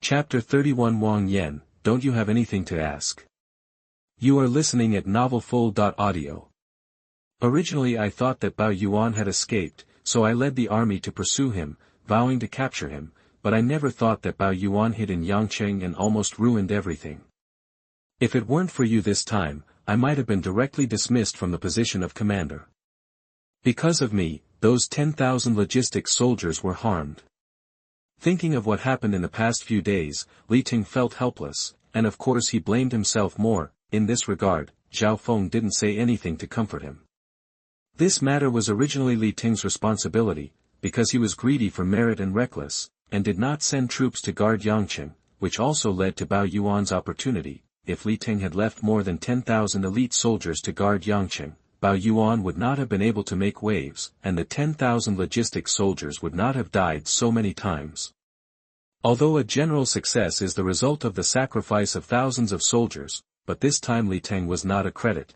Chapter 31 Wang Yan, don't you have anything to ask? You are listening at novelfull.audio. Originally I thought that Bao Yuan had escaped, so I led the army to pursue him, vowing to capture him, but I never thought that Bao Yuan hid in Yangcheng and almost ruined everything. If it weren't for you this time, I might have been directly dismissed from the position of commander. Because of me, those 10,000 logistics soldiers were harmed. Thinking of what happened in the past few days, Li Ting felt helpless, and of course he blamed himself more. In this regard, Zhao Feng didn't say anything to comfort him. This matter was originally Li Ting's responsibility, because he was greedy for merit and reckless, and did not send troops to guard Yangcheng, which also led to Bao Yuan's opportunity. If Li Ting had left more than 10,000 elite soldiers to guard Yangcheng, Bao Yuan would not have been able to make waves, and the 10,000 logistics soldiers would not have died so many times. Although a general success is the result of the sacrifice of thousands of soldiers, but this time Li Ting was not a credit.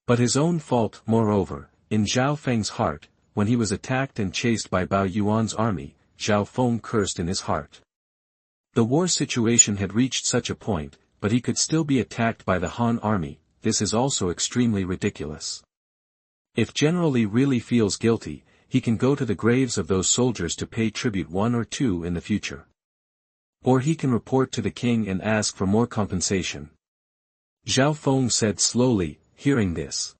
But his own fault. Moreover, in Zhao Feng's heart, when he was attacked and chased by Bao Yuan's army, Zhao Feng cursed in his heart. The war situation had reached such a point, but he could still be attacked by the Han army. This is also extremely ridiculous. If General Li really feels guilty, he can go to the graves of those soldiers to pay tribute 1 or 2 in the future. Or he can report to the king and ask for more compensation. Zhao Feng said slowly, hearing this.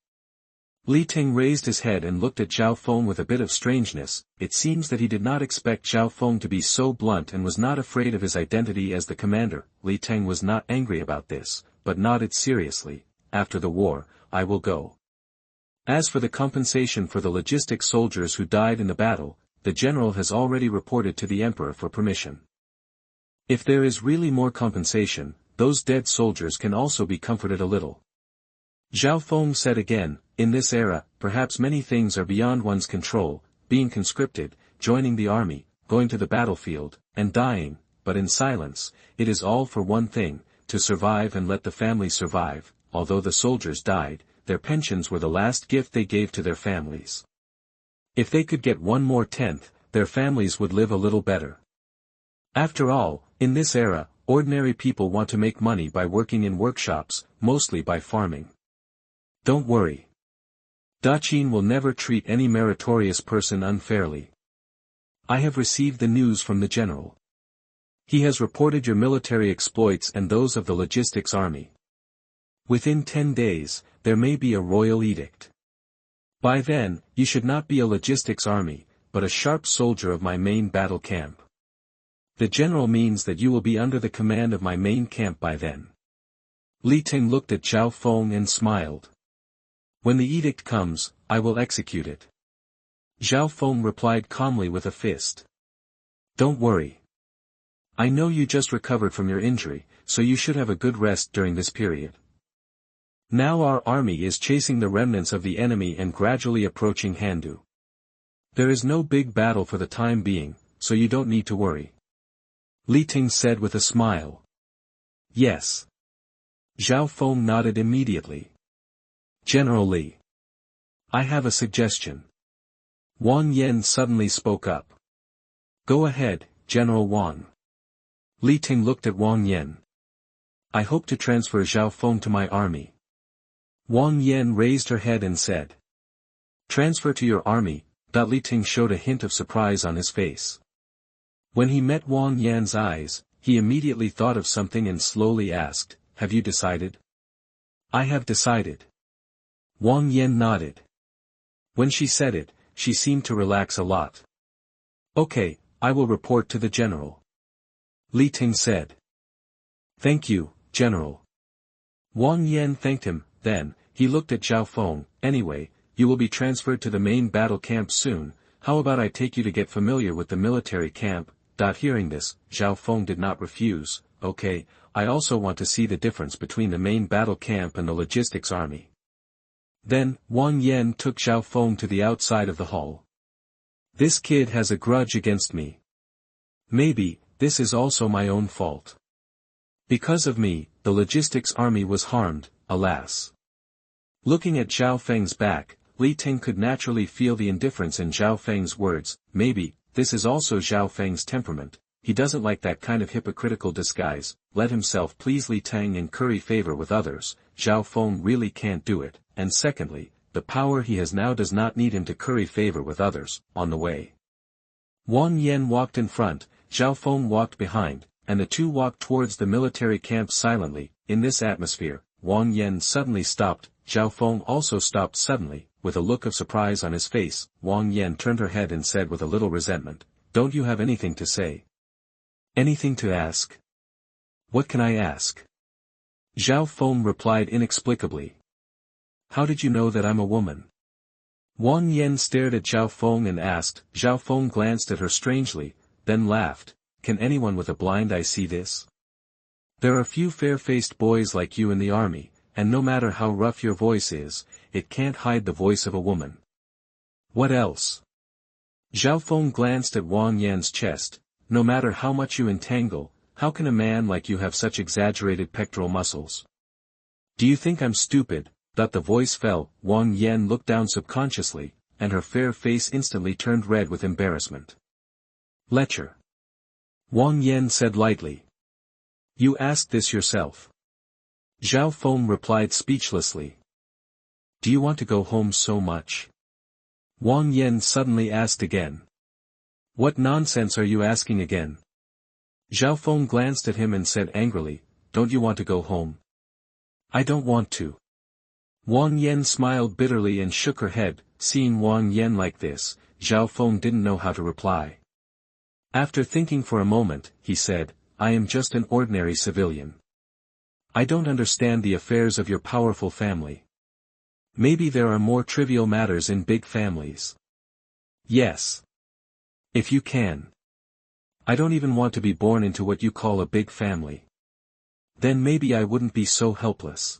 Li Ting raised his head and looked at Zhao Feng with a bit of strangeness. It seems that he did not expect Zhao Feng to be so blunt and was not afraid of his identity as the commander. Li Ting was not angry about this, but nodded seriously. After the war, I will go. As for the compensation for the logistics soldiers who died in the battle, the general has already reported to the emperor for permission. If there is really more compensation, those dead soldiers can also be comforted a little. Zhao Feng said again, in this era, perhaps many things are beyond one's control, being conscripted, joining the army, going to the battlefield, and dying, but in silence, it is all for one thing, to survive and let the family survive. Although the soldiers died, their pensions were the last gift they gave to their families. If they could get 1 more tenth, their families would live a little better. After all, in this era, ordinary people want to make money by working in workshops, mostly by farming. Don't worry. Daqin will never treat any meritorious person unfairly. I have received the news from the general. He has reported your military exploits and those of the logistics army. Within 10 days, there may be a royal edict. By then, you should not be a logistics army, but a sharp soldier of my main battle camp. The general means that you will be under the command of my main camp by then. Li Ting looked at Zhao Feng and smiled. When the edict comes, I will execute it. Zhao Feng replied calmly with a fist. Don't worry. I know you just recovered from your injury, so you should have a good rest during this period. Now our army is chasing the remnants of the enemy and gradually approaching Handu. There is no big battle for the time being, so you don't need to worry. Li Ting said with a smile. Yes. Zhao Feng nodded immediately. General Li. I have a suggestion. Wang Yan suddenly spoke up. Go ahead, General Wang. Li Ting looked at Wang Yan. I hope to transfer Zhao Feng to my army. Wang Yan raised her head and said. Transfer to your army. Li Ting showed a hint of surprise on his face. When he met Wang Yan's eyes, he immediately thought of something and slowly asked, have you decided? I have decided. Wang Yan nodded. When she said it, she seemed to relax a lot. Okay, I will report to the general. Li Ting said. Thank you, General. Wang Yan thanked him. Then, he looked at Zhao Feng. Anyway, you will be transferred to the main battle camp soon. How about I take you to get familiar with the military camp? Hearing this, Zhao Feng did not refuse. Okay, I also want to see the difference between the main battle camp and the logistics army. Then, Wang Yan took Zhao Feng to the outside of the hall. This kid has a grudge against me. Maybe, this is also my own fault. Because of me, the logistics army was harmed, alas. Looking at Zhao Feng's back, Li Ting could naturally feel the indifference in Zhao Feng's words. Maybe, this is also Zhao Feng's temperament. he doesn't like that kind of hypocritical disguise, let himself please Li Tang and curry favor with others, Zhao Feng really can't do it, and secondly, the power he has now does not need him to curry favor with others, on the way. Wang Yan walked in front, Zhao Feng walked behind, and the two walked towards the military camp silently. In this atmosphere, Wang Yan suddenly stopped, Zhao Feng also stopped suddenly, with a look of surprise on his face. Wang Yan turned her head and said with a little resentment, "Don't you have anything to say? Anything to ask?" "What can I ask?" Zhao Feng replied inexplicably. "How did you know that I'm a woman?" Wang Yan stared at Zhao Feng and asked. Zhao Feng glanced at her strangely, then laughed. "Can anyone with a blind eye see this? There are few fair-faced boys like you in the army, and no matter how rough your voice is, it can't hide the voice of a woman. What else?" Zhao Feng glanced at Wang Yan's chest. "No matter how much you entangle, how can a man like you have such exaggerated pectoral muscles? Do you think I'm stupid?" That the voice fell. Wang Yan looked down subconsciously, and her fair face instantly turned red with embarrassment. "Lecture," Wang Yan said lightly. "You asked this yourself." Zhao Feng replied speechlessly. "Do you want to go home so much?" Wang Yan suddenly asked again. "What nonsense are you asking again?" Zhao Feng glanced at him and said angrily, "Don't you want to go home?" "I don't want to." Wang Yan smiled bitterly and shook her head. Seeing Wang Yan like this, Zhao Feng didn't know how to reply. After thinking for a moment, he said, "I am just an ordinary civilian. I don't understand the affairs of your powerful family. Maybe there are more trivial matters in big families." "Yes. If you can. I don't even want to be born into what you call a big family. Then maybe I wouldn't be so helpless."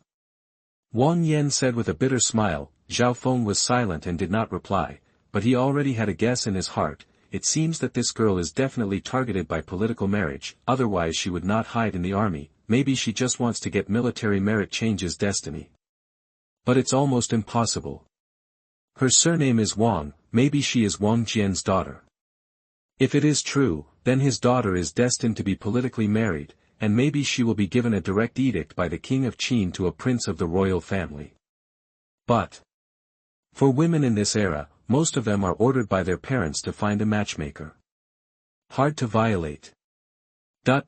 Wang Yan said with a bitter smile. Zhao Feng was silent and did not reply, but he already had a guess in his heart. It seems that this girl is definitely targeted by political marriage, otherwise she would not hide in the army. Maybe she just wants to get military merit changes destiny. But it's almost impossible. Her surname is Wang, maybe she is Wang Jian's daughter. If it is true, then his daughter is destined to be politically married, and maybe she will be given a direct edict by the king of Qin to a prince of the royal family. But for women in this era, most of them are ordered by their parents to find a matchmaker. Hard to violate.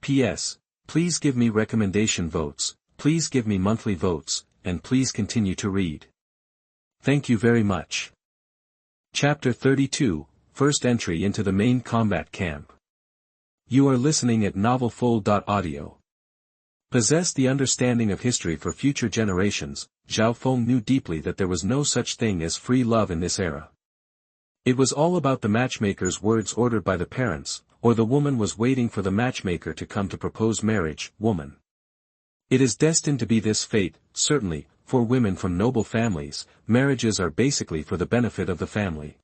P.S. Please give me recommendation votes, please give me monthly votes, and please continue to read. Thank you very much. Chapter 32, First Entry into the Main Combat Camp. You are listening at novelfull.audio. Possessed the understanding of history for future generations, Zhao Feng knew deeply that there was no such thing as free love in this era. It was all about the matchmaker's words ordered by the parents, or the woman was waiting for the matchmaker to come to propose marriage. Woman. It is destined to be this fate. Certainly, for women from noble families, marriages are basically for the benefit of the family.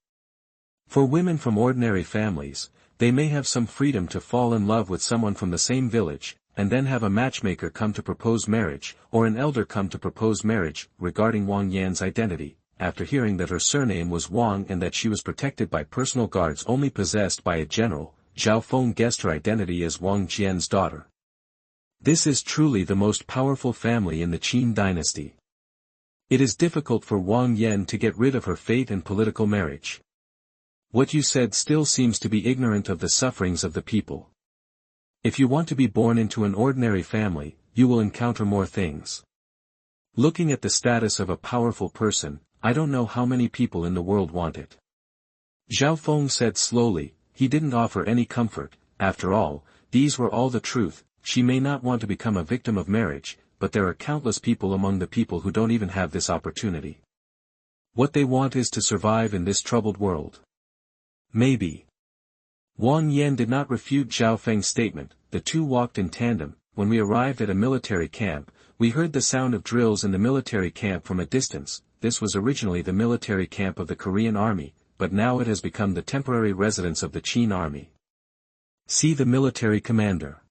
For women from ordinary families, they may have some freedom to fall in love with someone from the same village, and then have a matchmaker come to propose marriage, or an elder come to propose marriage. Regarding Wang Yan's identity, after hearing that her surname was Wang and that she was protected by personal guards only possessed by a general, Zhao Feng guessed her identity as Wang Jian's daughter. This is truly the most powerful family in the Qin Dynasty. It is difficult for Wang Yan to get rid of her fate and political marriage. What you said still seems to be ignorant of the sufferings of the people. If you want to be born into an ordinary family, you will encounter more things. Looking at the status of a powerful person, I don't know how many people in the world want it. Zhao Feng said slowly. He didn't offer any comfort. After all, these were all the truth. She may not want to become a victim of marriage, but there are countless people among the people who don't even have this opportunity. What they want is to survive in this troubled world. Maybe. Wang Yan did not refute Zhao Feng's statement. The two walked in tandem. When we arrived at a military camp, we heard the sound of drills in the military camp from a distance. This was originally the military camp of the Korean army, but now it has become the temporary residence of the Qin army. See the military commander.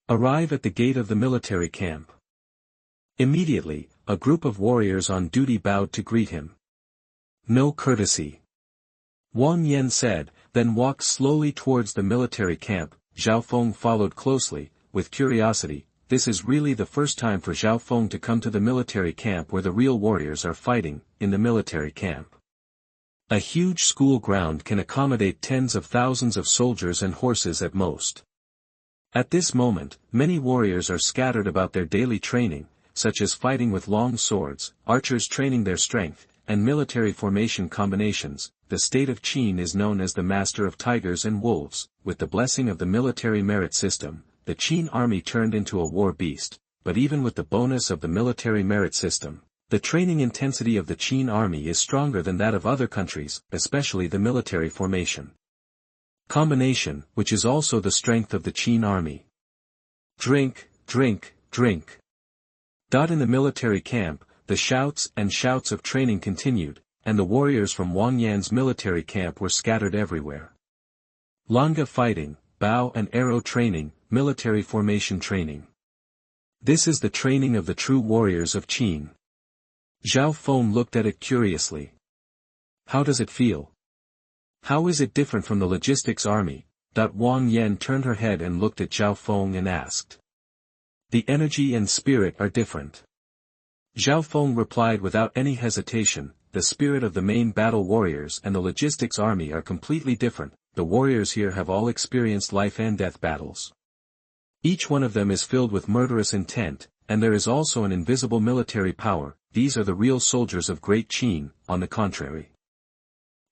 Arrive at the gate of the military camp. Immediately, a group of warriors on duty bowed to greet him. No courtesy. Wang Yan said, then walked slowly towards the military camp. Zhao Feng followed closely, with curiosity. This is really the first time for Zhao Feng to come to the military camp where the real warriors are fighting, in the military camp. A huge school ground can accommodate tens of thousands of soldiers and horses at most. At this moment, many warriors are scattered about their daily training, such as fighting with long swords, archers training their strength, and military formation combinations. The state of Qin is known as the master of tigers and wolves. With the blessing of the military merit system, the Qin army turned into a war beast, but even with the bonus of the military merit system, the training intensity of the Qin army is stronger than that of other countries, especially the military formation combination, which is also the strength of the Qin army. Drink, drink, drink. In the military camp, the shouts and shouts of training continued, and the warriors from Wang Yan's military camp were scattered everywhere. Langa fighting, bow and arrow training, military formation training. This is the training of the true warriors of Qin. Zhao Feng looked at it curiously. How does it feel? How is it different from the logistics army? Wang Yan turned her head and looked at Zhao Feng and asked. The energy and spirit are different. Zhao Feng replied without any hesitation, the spirit of the main battle warriors and the logistics army are completely different. The warriors here have all experienced life and death battles. Each one of them is filled with murderous intent, and there is also an invisible military power. These are the real soldiers of Great Qin. On the contrary,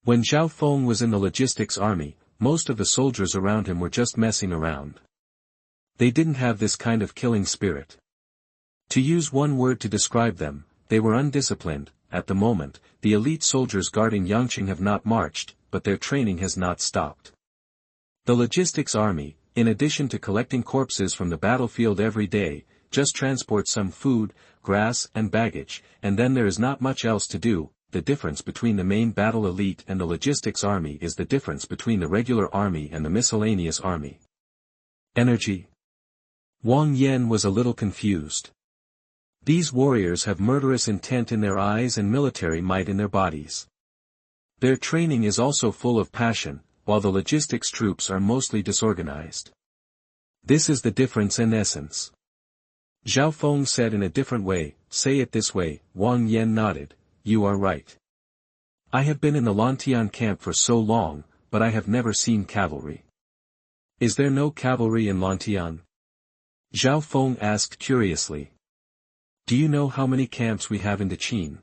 when Zhao Feng was in the logistics army, most of the soldiers around him were just messing around. They didn't have this kind of killing spirit. To use one word to describe them, they were undisciplined. At the moment, the elite soldiers guarding Yangqing have not marched, but their training has not stopped. The logistics army, in addition to collecting corpses from the battlefield every day, just transport some food, grass and baggage, and then there is not much else to do. The difference between the main battle elite and the logistics army is the difference between the regular army and the miscellaneous army. Energy. Wang Yan was a little confused. These warriors have murderous intent in their eyes and military might in their bodies. Their training is also full of passion, while the logistics troops are mostly disorganized. This is the difference in essence. Zhao Feng said in a different way. Say it this way. Wang Yan nodded. You are right. I have been in the Lantian camp for so long, but I have never seen cavalry. Is there no cavalry in Lantian? Zhao Feng asked curiously. Do you know how many camps we have in Daqin?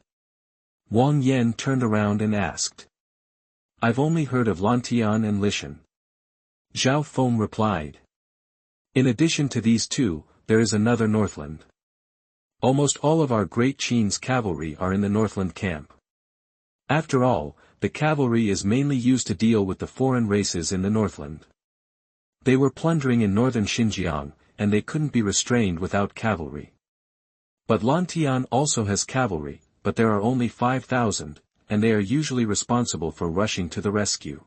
Wang Yan turned around and asked. I've only heard of Lantian and Lishan. Zhao Feng replied. In addition to these two, there is another Northland. Almost all of our Great Qin's cavalry are in the Northland camp. After all, the cavalry is mainly used to deal with the foreign races in the Northland. They were plundering in northern Xinjiang, and they couldn't be restrained without cavalry. But Lantian also has cavalry, but there are only 5,000, and they are usually responsible for rushing to the rescue.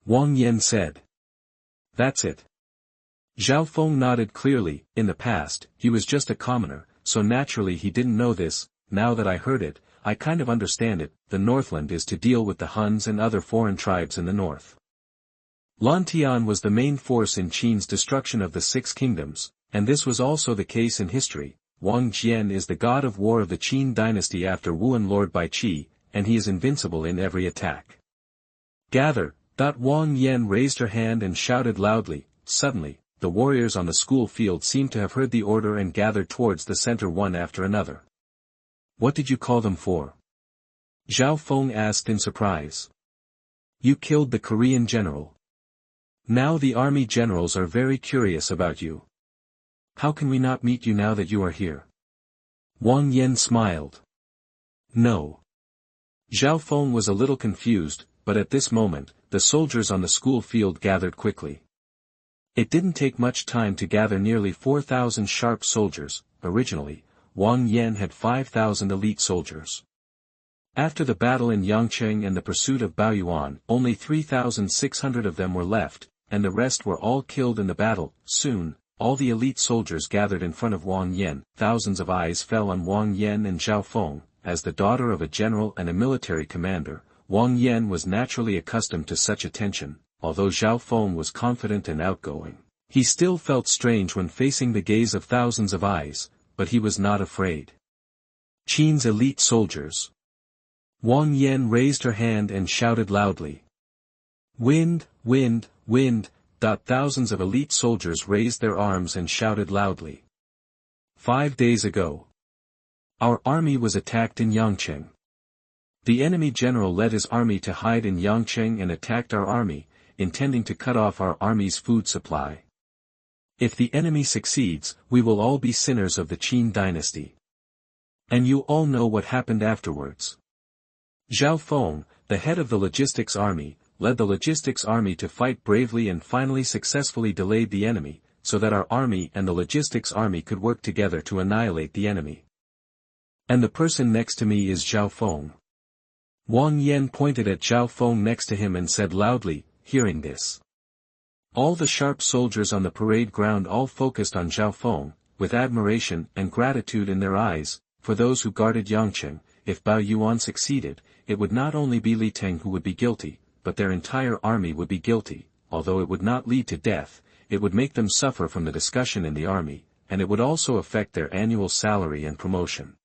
Wang Yan said. That's it. Zhao Feng nodded clearly. In the past, he was just a commoner, so naturally he didn't know this. Now that I heard it, I kind of understand it. The Northland is to deal with the Huns and other foreign tribes in the north. Lantian was the main force in Qin's destruction of the Six Kingdoms, and this was also the case in history. Wang Jian is the god of war of the Qin Dynasty after Wuan lord by Qi, and he is invincible in every attack. Gather! Wang Yan raised her hand and shouted loudly. Suddenly, the warriors on the school field seemed to have heard the order and gathered towards the center one after another. What did you call them for? Zhao Feng asked in surprise. You killed the Korean general. Now the army generals are very curious about you. How can we not meet you now that you are here? Wang Yan smiled. No. Zhao Feng was a little confused, but at this moment, the soldiers on the school field gathered quickly. It didn't take much time to gather nearly 4,000 sharp soldiers. Originally, Wang Yan had 5,000 elite soldiers. After the battle in Yangqing and the pursuit of Baoyuan, only 3,600 of them were left, and the rest were all killed in the battle. Soon, all the elite soldiers gathered in front of Wang Yan. Thousands of eyes fell on Wang Yan and Zhao Feng. As the daughter of a general and a military commander, Wang Yan was naturally accustomed to such attention, although Zhao Feng was confident and outgoing. He still felt strange when facing the gaze of thousands of eyes, but he was not afraid. Qin's elite soldiers. Wang Yan raised her hand and shouted loudly. Wind, wind, wind. Thousands of elite soldiers raised their arms and shouted loudly. 5 days ago, our army was attacked in Yangcheng. The enemy general led his army to hide in Yangcheng and attacked our army, intending to cut off our army's food supply. If the enemy succeeds, we will all be sinners of the Qin Dynasty. And you all know what happened afterwards. Zhao Feng, the head of the logistics army, led the logistics army to fight bravely and finally successfully delayed the enemy, so that our army and the logistics army could work together to annihilate the enemy. And the person next to me is Zhao Feng. Wang Yan pointed at Zhao Feng next to him and said loudly, hearing this. All the sharp soldiers on the parade ground all focused on Zhao Feng, with admiration and gratitude in their eyes, for those who guarded Yangcheng. If Bao Yuan succeeded, it would not only be Li Teng who would be guilty, but their entire army would be guilty. Although it would not lead to death, it would make them suffer from the discussion in the army, and it would also affect their annual salary and promotion.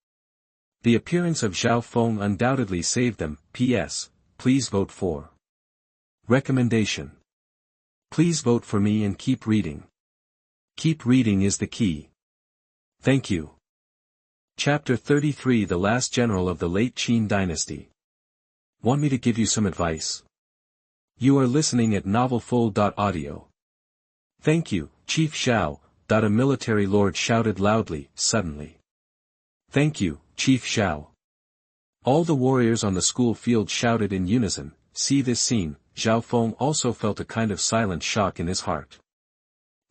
The appearance of Zhao Feng undoubtedly saved them. P.S. Please vote for. Recommendation. Please vote for me and keep reading. Keep reading is the key. Thank you. Chapter 33. The last general of the late Qin Dynasty. Want me to give you some advice? You are listening at novelfull.audio. Thank you, Chief Xiao. A military lord shouted loudly, suddenly. Thank you, Chief Xiao. All the warriors on the school field shouted in unison. See this scene. Zhao Feng also felt a kind of silent shock in his heart.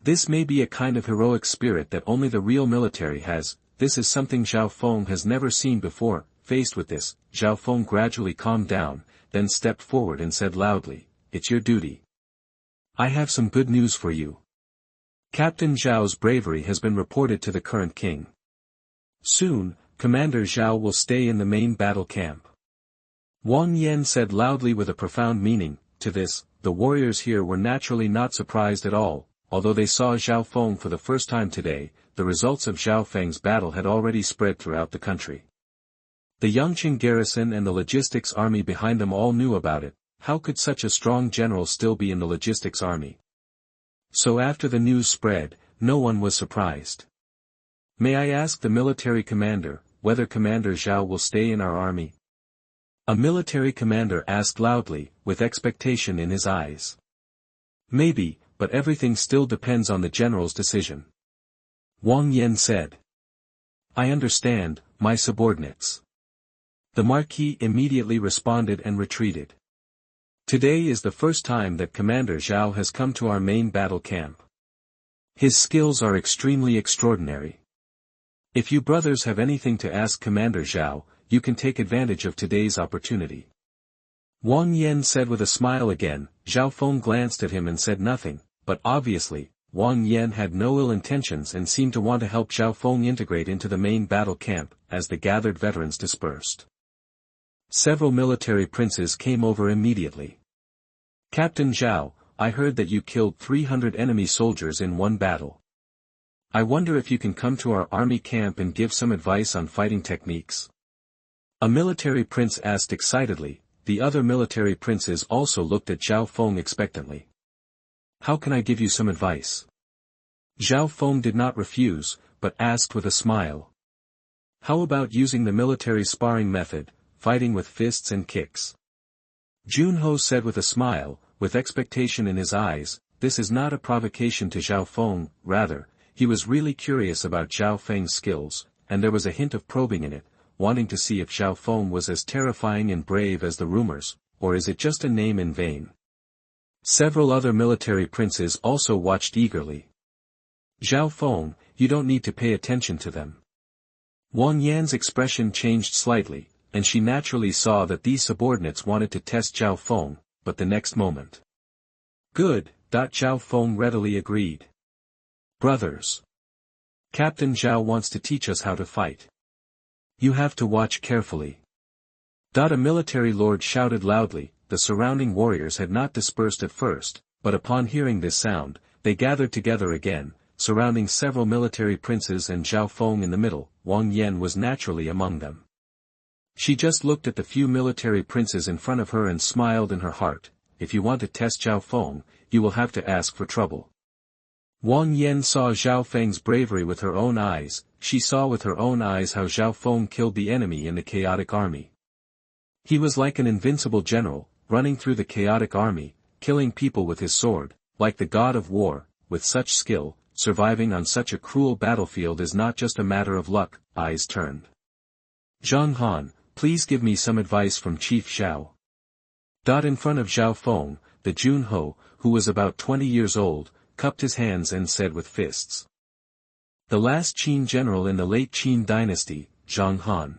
This may be a kind of heroic spirit that only the real military has. This is something Zhao Feng has never seen before. Faced with this, Zhao Feng gradually calmed down, then stepped forward and said loudly, "It's your duty. I have some good news for you. Captain Zhao's bravery has been reported to the current king. Soon, Commander Zhao will stay in the main battle camp." Wang Yan said loudly with a profound meaning. To this, the warriors here were naturally not surprised at all. Although they saw Zhao Feng for the first time today, the results of Zhao Feng's battle had already spread throughout the country. The Yangcheng garrison and the logistics army behind them all knew about it. How could such a strong general still be in the logistics army? So after the news spread, no one was surprised. May I ask the military commander, whether Commander Zhao will stay in our army? A military commander asked loudly, with expectation in his eyes. Maybe, but everything still depends on the general's decision. Wang Yan said. I understand, my subordinates. The Marquis immediately responded and retreated. Today is the first time that Commander Zhao has come to our main battle camp. His skills are extremely extraordinary. If you brothers have anything to ask Commander Zhao, you can take advantage of today's opportunity. Wang Yan said with a smile again. Zhao Feng glanced at him and said nothing, but obviously, Wang Yan had no ill intentions and seemed to want to help Zhao Feng integrate into the main battle camp. As the gathered veterans dispersed, several military princes came over immediately. Captain Zhao, I heard that you killed 300 enemy soldiers in one battle. I wonder if you can come to our army camp and give some advice on fighting techniques. A military prince asked excitedly. The other military princes also looked at Zhao Feng expectantly. How can I give you some advice? Zhao Feng did not refuse, but asked with a smile. How about using the military sparring method, fighting with fists and kicks? Junho said with a smile, with expectation in his eyes. This is not a provocation to Zhao Feng, rather, he was really curious about Zhao Feng's skills, and there was a hint of probing in it, wanting to see if Zhao Feng was as terrifying and brave as the rumors, or is it just a name in vain? Several other military princes also watched eagerly. Zhao Feng, you don't need to pay attention to them. Wang Yan's expression changed slightly, and she naturally saw that these subordinates wanted to test Zhao Feng, but the next moment. Good, Zhao Feng readily agreed. Brothers. Captain Zhao wants to teach us how to fight. You have to watch carefully. A military lord shouted loudly. the surrounding warriors had not dispersed at first, but upon hearing this sound, they gathered together again, surrounding several military princes and Zhao Feng in the middle. Wang Yan was naturally among them. She just looked at the few military princes in front of her and smiled in her heart. If you want to test Zhao Feng, you will have to ask for trouble. Wang Yan saw Zhao Feng's bravery with her own eyes. She saw with her own eyes how Zhao Feng killed the enemy in the chaotic army. He was like an invincible general, running through the chaotic army, killing people with his sword, like the god of war. With such skill, surviving on such a cruel battlefield is not just a matter of luck. Eyes turned. Xuanhuan, please give me some advice from Chief Zhao. In front of Zhao Feng, the Junho, who was about 20 years old, cupped his hands and said with fists. The last Qin general in the late Qin Dynasty, Xuanhuan.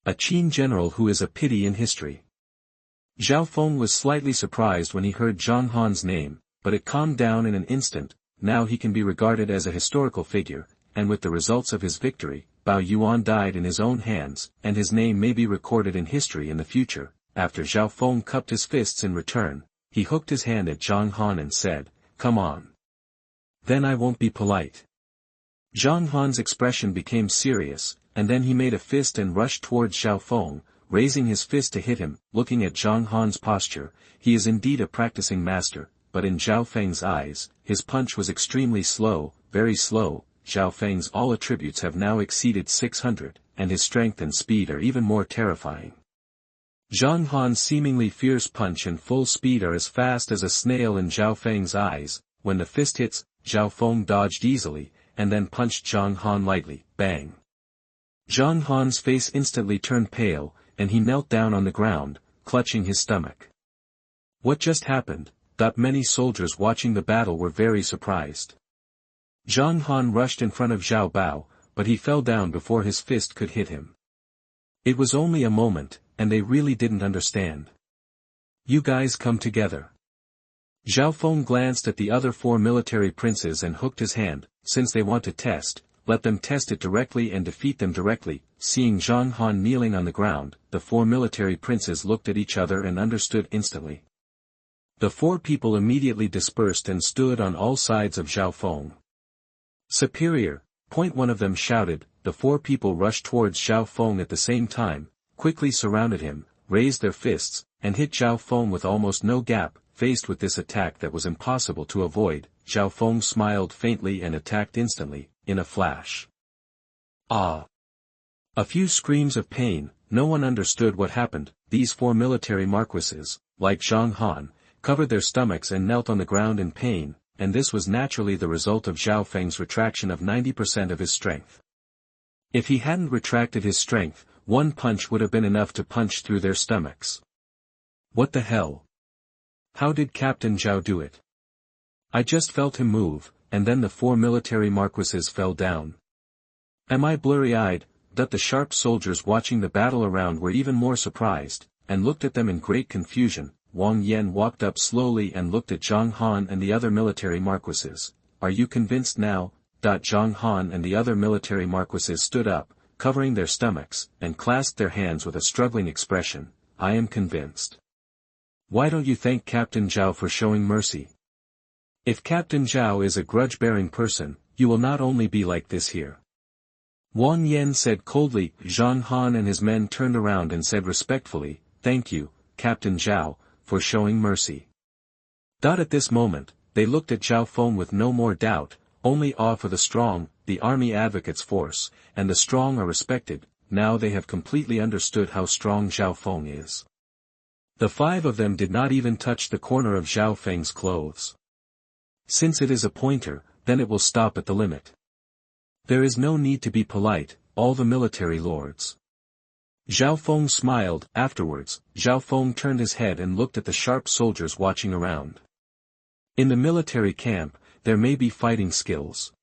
A Qin general who is a pity in history. Zhao Feng was slightly surprised when he heard Xuanhuan's name, but it calmed down in an instant. Now he can be regarded as a historical figure, and with the results of his victory, Bao Yuan died in his own hands, and his name may be recorded in history in the future. After Zhao Feng cupped his fists in return, he hooked his hand at Xuanhuan and said, "Come on. Then I won't be polite." Xuanhuan's expression became serious, and then he made a fist and rushed towards Zhao Feng, raising his fist to hit him. Looking at Xuanhuan's posture, he is indeed a practicing master, but in Zhao Feng's eyes, his punch was extremely slow, very slow. Zhao Feng's all attributes have now exceeded 600, and his strength and speed are even more terrifying. Xuanhuan's seemingly fierce punch and full speed are as fast as a snail in Zhao Feng's eyes. When the fist hits, Zhao Feng dodged easily, and then punched Xuanhuan lightly. Bang! Xuanhuan's face instantly turned pale, and he knelt down on the ground, clutching his stomach. What just happened? Many soldiers watching the battle were very surprised. Xuanhuan rushed in front of Zhao Bao, but he fell down before his fist could hit him. It was only a moment, and they really didn't understand. You guys come together. Zhao Feng glanced at the other 4 military princes and hooked his hand. Since they want to test, let them test it directly and defeat them directly. Seeing Xuanhuan kneeling on the ground, the 4 military princes looked at each other and understood instantly. The 4 people immediately dispersed and stood on all sides of Zhao Feng. Superior, one of them shouted. The 4 people rushed towards Zhao Feng at the same time, quickly surrounded him, raised their fists, and hit Zhao Feng with almost no gap. Faced with this attack that was impossible to avoid, Zhao Feng smiled faintly and attacked instantly, in a flash. Ah! A few screams of pain. No one understood what happened. These 4 military marquises, like Xuanhuan, covered their stomachs and knelt on the ground in pain, and this was naturally the result of Zhao Feng's retraction of 90% of his strength. If he hadn't retracted his strength, one punch would have been enough to punch through their stomachs. What the hell? How did Captain Zhao do it? I just felt him move, and then the 4 military marquises fell down. Am I blurry-eyed? The sharp soldiers watching the battle around were even more surprised, and looked at them in great confusion. Wang Yan walked up slowly and looked at Xuanhuan and the other military marquises. Are you convinced now? Xuanhuan and the other military marquises stood up, covering their stomachs, and clasped their hands with a struggling expression. I am convinced. Why don't you thank Captain Zhao for showing mercy? If Captain Zhao is a grudge-bearing person, you will not only be like this here. Wang Yan said coldly. Xuanhuan and his men turned around and said respectfully, thank you, Captain Zhao, for showing mercy. At this moment, they looked at Zhao Feng with no more doubt, only awe for the strong. The army advocates force, and the strong are respected. Now they have completely understood how strong Zhao Feng is. The 5 of them did not even touch the corner of Zhao Feng's clothes. Since it is a pointer, then it will stop at the limit. There is no need to be polite, all the military lords. Zhao Feng smiled. Afterwards, Zhao Feng turned his head and looked at the sharp soldiers watching around. In the military camp, there may be fighting skills.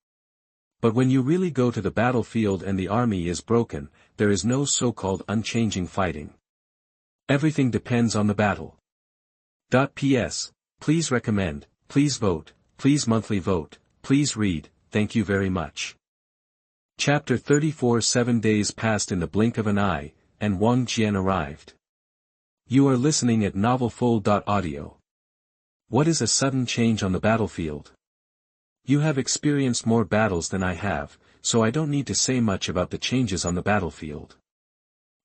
But when you really go to the battlefield and the army is broken, there is no so-called unchanging fighting. Everything depends on the battle. P.S. Please recommend, please vote, please monthly vote, please read, thank you very much. Chapter 34. 7 days passed in the blink of an eye, and Wang Jian arrived. You are listening at novelfull.audio. What is a sudden change on the battlefield? You have experienced more battles than I have, so I don't need to say much about the changes on the battlefield.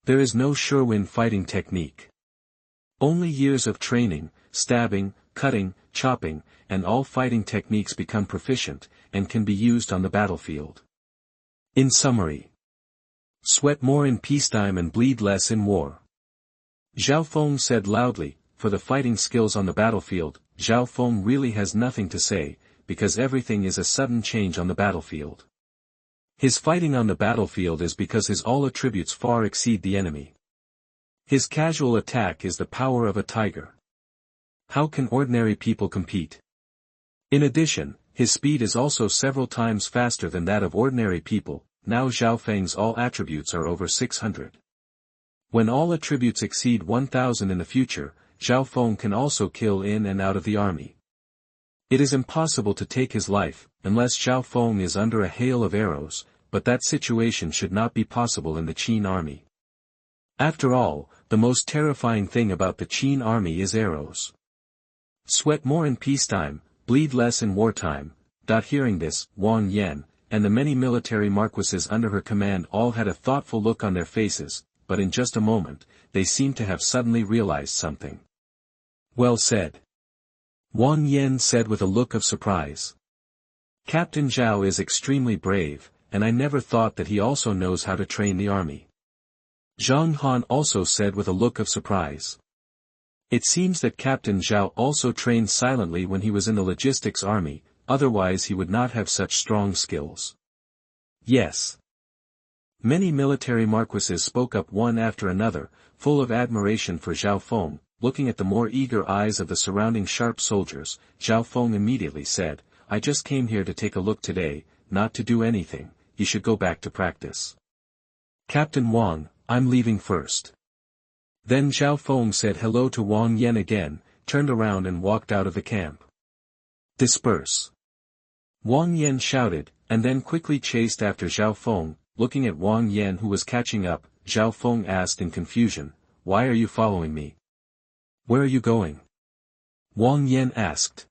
There is no sure-win fighting technique. Only years of training, stabbing, cutting, chopping, and all fighting techniques become proficient, and can be used on the battlefield. In summary, sweat more in peacetime and bleed less in war. Zhao Feng said loudly. For the fighting skills on the battlefield, Zhao Feng really has nothing to say, because everything is a sudden change on the battlefield. His fighting on the battlefield is because his all attributes far exceed the enemy. His casual attack is the power of a tiger. How can ordinary people compete? In addition, his speed is also several times faster than that of ordinary people. Now Zhao Feng's all attributes are over 600. When all attributes exceed 1000 in the future, Zhao Feng can also kill in and out of the army. It is impossible to take his life, unless Zhao Feng is under a hail of arrows, but that situation should not be possible in the Qin army. After all, the most terrifying thing about the Qin army is arrows. Sweat more in peacetime, bleed less in wartime. Hearing this, Wang Yan, and the many military marquises under her command all had a thoughtful look on their faces, but in just a moment, they seemed to have suddenly realized something. Well said. Wang Yan said with a look of surprise. Captain Zhao is extremely brave, and I never thought that he also knows how to train the army. Xuanhuan also said with a look of surprise. It seems that Captain Zhao also trained silently when he was in the logistics army, otherwise he would not have such strong skills. Yes. Many military marquises spoke up one after another, full of admiration for Zhao Feng. Looking at the more eager eyes of the surrounding sharp soldiers, Zhao Feng immediately said, I just came here to take a look today, not to do anything. You should go back to practice. Captain Wang, I'm leaving first. Then Zhao Feng said hello to Wang Yan again, turned around and walked out of the camp. Disperse. Wang Yan shouted, and then quickly chased after Zhao Feng. Looking at Wang Yan who was catching up, Zhao Feng asked in confusion, Why are you following me? Where are you going? Wang Yan asked.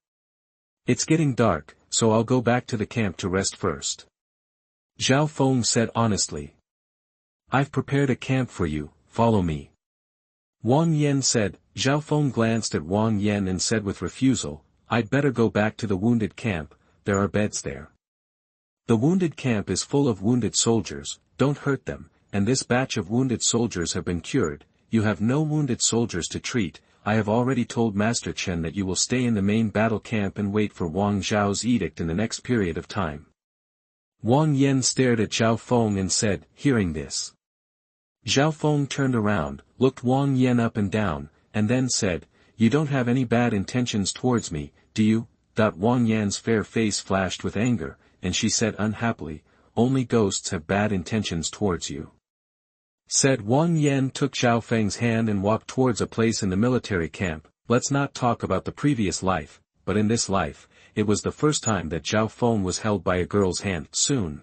It's getting dark, so I'll go back to the camp to rest first. Zhao Feng said honestly. I've prepared a camp for you, follow me. Wang Yan said. Zhao Feng glanced at Wang Yan and said with refusal, I'd better go back to the wounded camp, there are beds there. The wounded camp is full of wounded soldiers, don't hurt them, and this batch of wounded soldiers have been cured. You have no wounded soldiers to treat. I have already told Master Chen that you will stay in the main battle camp and wait for Wang Zhao's edict in the next period of time. Wang Yan stared at Zhao Feng and said, hearing this. Zhao Feng turned around, looked Wang Yan up and down, and then said, You don't have any bad intentions towards me, do you? Wang Yan's fair face flashed with anger, and she said unhappily, Only ghosts have bad intentions towards you. Said Wang Yan took Zhao Feng's hand and walked towards a place in the military camp. Let's not talk about the previous life, but in this life, it was the first time that Zhao Feng was held by a girl's hand. Soon,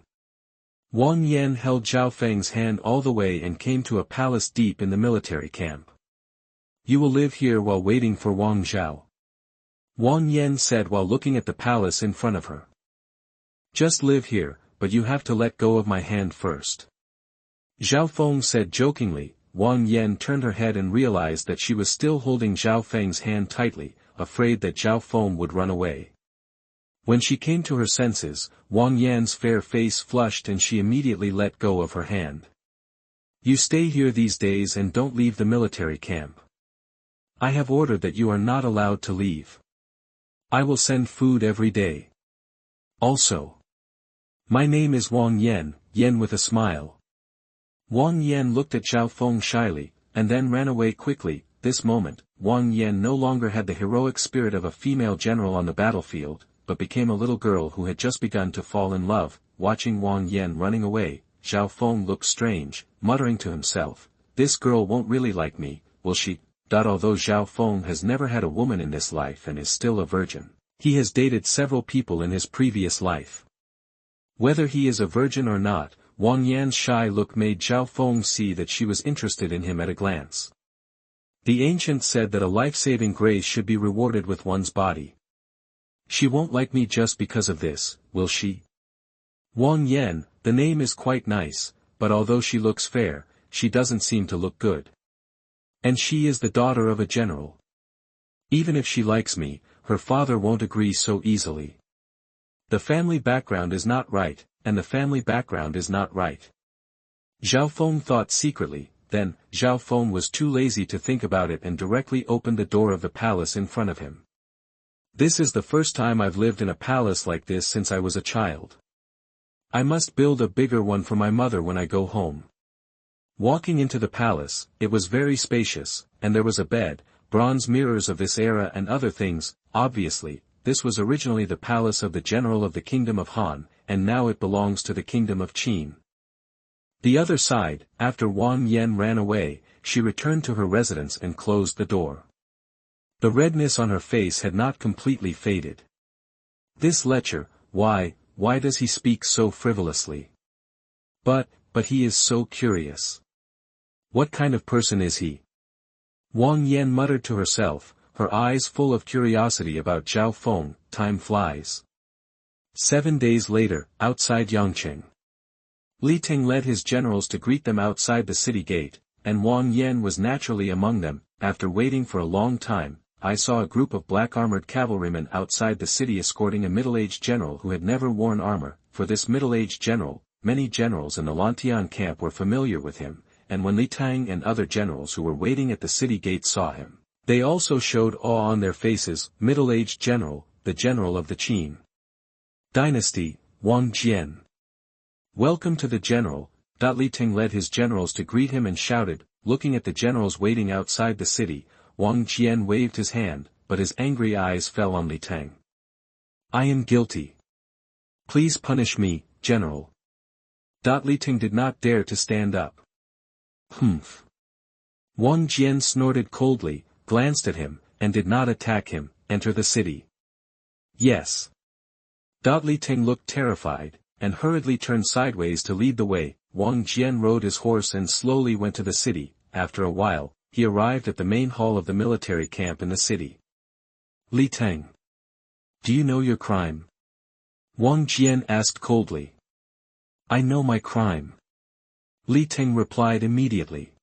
Wang Yan held Zhao Feng's hand all the way and came to a palace deep in the military camp. You will live here while waiting for Wang Zhao. Wang Yan said while looking at the palace in front of her. Just live here, but you have to let go of my hand first. Zhao Feng said jokingly. Wang Yan turned her head and realized that she was still holding Zhao Feng's hand tightly, afraid that Zhao Feng would run away. When she came to her senses, Wang Yan's fair face flushed and she immediately let go of her hand. You stay here these days and don't leave the military camp. I have ordered that you are not allowed to leave. I will send food every day. Also, my name is Wang Yan, Yan with a smile. Wang Yan looked at Zhao Feng shyly, and then ran away quickly. This moment, Wang Yan no longer had the heroic spirit of a female general on the battlefield, but became a little girl who had just begun to fall in love. Watching Wang Yan running away, Zhao Feng looked strange, muttering to himself, This girl won't really like me, will she? Although Zhao Feng has never had a woman in this life and is still a virgin, he has dated several people in his previous life. Whether he is a virgin or not, Wang Yan's shy look made Zhao Feng see that she was interested in him at a glance. The ancient said that a life-saving grace should be rewarded with one's body. She won't like me just because of this, will she? Wang Yan, the name is quite nice, but although she looks fair, she doesn't seem to look good. And she is the daughter of a general. Even if she likes me, her father won't agree so easily. The family background is not right, and the family background is not right. Zhao Feng thought secretly, then, Zhao Feng was too lazy to think about it and directly opened the door of the palace in front of him. This is the first time I've lived in a palace like this since I was a child. I must build a bigger one for my mother when I go home. Walking into the palace, it was very spacious, and there was a bed, bronze mirrors of this era and other things. Obviously, this was originally the palace of the general of the kingdom of Han, and now it belongs to the kingdom of Qin. The other side, after Wang Yan ran away, she returned to her residence and closed the door. The redness on her face had not completely faded. This lecher, why does he speak so frivolously? But he is so curious. What kind of person is he? Wang Yan muttered to herself, her eyes full of curiosity about Zhao Feng. Time flies. 7 days later, outside Yangqing. Li Ting led his generals to greet them outside the city gate, and Wang Yan was naturally among them. After waiting for a long time, I saw a group of black-armored cavalrymen outside the city escorting a middle-aged general who had never worn armor. For this middle-aged general, many generals in the Lantian camp were familiar with him, and when Li Tang and other generals who were waiting at the city gate saw him, they also showed awe on their faces. Middle-aged general, the general of the Qin Dynasty, Wang Jian. Welcome to the general. Li Ting led his generals to greet him and shouted, looking at the generals waiting outside the city. Wang Jian waved his hand, but his angry eyes fell on Li Tang. I am guilty. Please punish me, general. Li Ting did not dare to stand up. Humph. Wang Jian snorted coldly, glanced at him, and did not attack him. Enter the city. Yes. Li Ting looked terrified, and hurriedly turned sideways to lead the way. Wang Jian rode his horse and slowly went to the city. After a while, he arrived at the main hall of the military camp in the city. Li Tang. Do you know your crime? Wang Jian asked coldly. I know my crime. Li Tang replied immediately.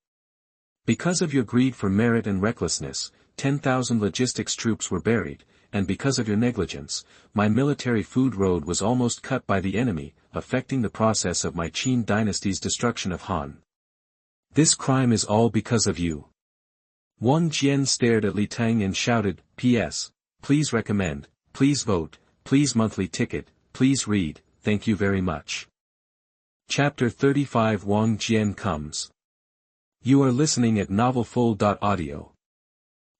Because of your greed for merit and recklessness, 10,000 logistics troops were buried, and because of your negligence, my military food road was almost cut by the enemy, affecting the process of my Qin dynasty's destruction of Han. This crime is all because of you. Wang Jian stared at Li Tang and shouted, P.S. Please recommend, please vote, please monthly ticket, please read, thank you very much. Chapter 35 Wang Jian comes. You are listening at novelfull.audio.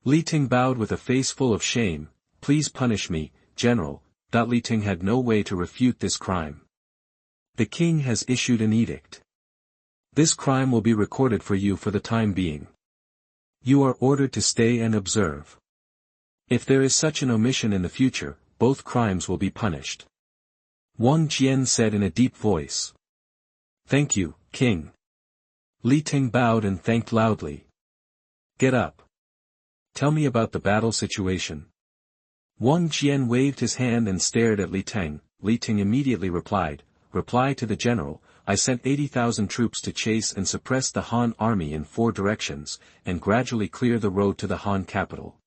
Li Ting bowed with a face full of shame. Please punish me, general. Li Ting had no way to refute this crime. The king has issued an edict. This crime will be recorded for you for the time being. You are ordered to stay and observe. If there is such an omission in the future, both crimes will be punished. Wang Jian said in a deep voice. Thank you, king. Li Ting bowed and thanked loudly. Get up. Tell me about the battle situation. Wang Jian waved his hand and stared at Li Ting. Li Ting immediately replied, Reply to the general, I sent 80,000 troops to chase and suppress the Han army in 4 directions, and gradually clear the road to the Han capital.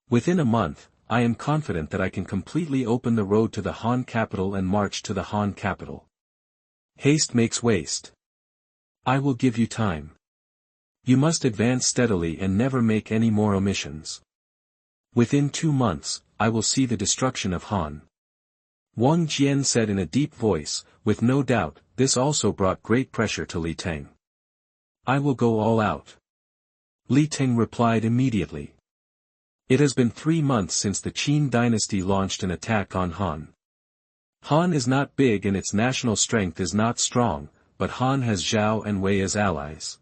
Within a month, I am confident that I can completely open the road to the Han capital and march to the Han capital. Haste makes waste. I will give you time. You must advance steadily and never make any more omissions. Within 2 months, I will see the destruction of Han. Wang Jian said in a deep voice. With no doubt, this also brought great pressure to Li Ting. I will go all out. Li Ting replied immediately. It has been 3 months since the Qin dynasty launched an attack on Han. Han is not big and its national strength is not strong, but Han has Zhao and Wei as allies.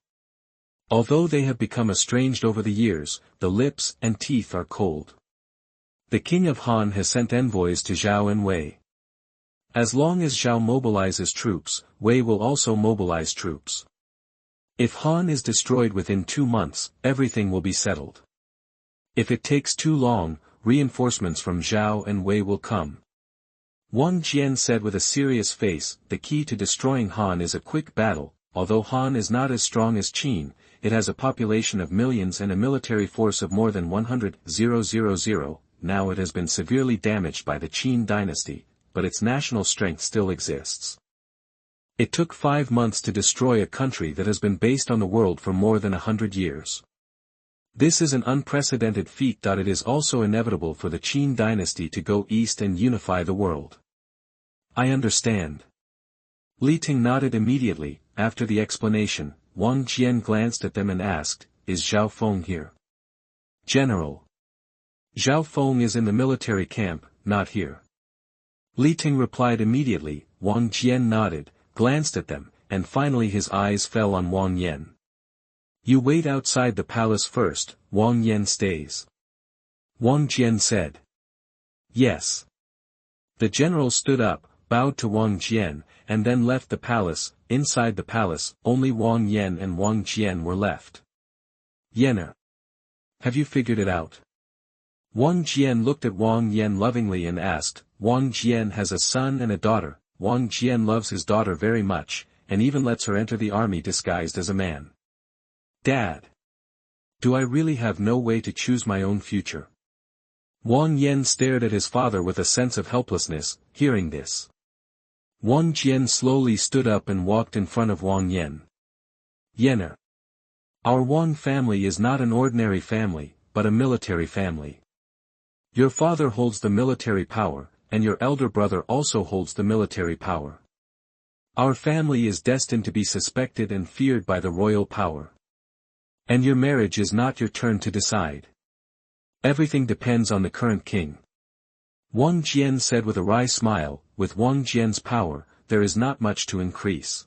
Although they have become estranged over the years, the lips and teeth are cold. The king of Han has sent envoys to Zhao and Wei. As long as Zhao mobilizes troops, Wei will also mobilize troops. If Han is destroyed within 2 months, everything will be settled. If it takes too long, reinforcements from Zhao and Wei will come. Wang Jian said with a serious face, the key to destroying Han is a quick battle. Although Han is not as strong as Qin, it has a population of millions and a military force of more than 100,000. Now it has been severely damaged by the Qin Dynasty, but its national strength still exists. It took 5 months to destroy a country that has been based on the world for more than 100 years. This is an unprecedented feat. It is also inevitable for the Qin Dynasty to go east and unify the world. I understand. Li Ting nodded immediately. After the explanation, Wang Jian glanced at them and asked, "Is Zhao Feng here?" "General. Zhao Feng is in the military camp, not here." Li Ting replied immediately. Wang Jian nodded, glanced at them, and finally his eyes fell on Wang Yan. "You wait outside the palace first, Wang Yan stays." Wang Jian said. "Yes." The general stood up, bowed to Wang Jian, and then left the palace. Inside the palace, only Wang Yan and Wang Jian were left. "Yenna. Have you figured it out?" Wang Jian looked at Wang Yan lovingly and asked. Wang Jian has a son and a daughter. Wang Jian loves his daughter very much, and even lets her enter the army disguised as a man. "Dad. Do I really have no way to choose my own future?" Wang Yan stared at his father with a sense of helplessness. Hearing this, Wang Jian slowly stood up and walked in front of Wang Yan. "Yenna. Our Wang family is not an ordinary family, but a military family. Your father holds the military power, and your elder brother also holds the military power. Our family is destined to be suspected and feared by the royal power. And your marriage is not your turn to decide. Everything depends on the current king." Wang Jian said with a wry smile. With Wang Jian's power, there is not much to increase.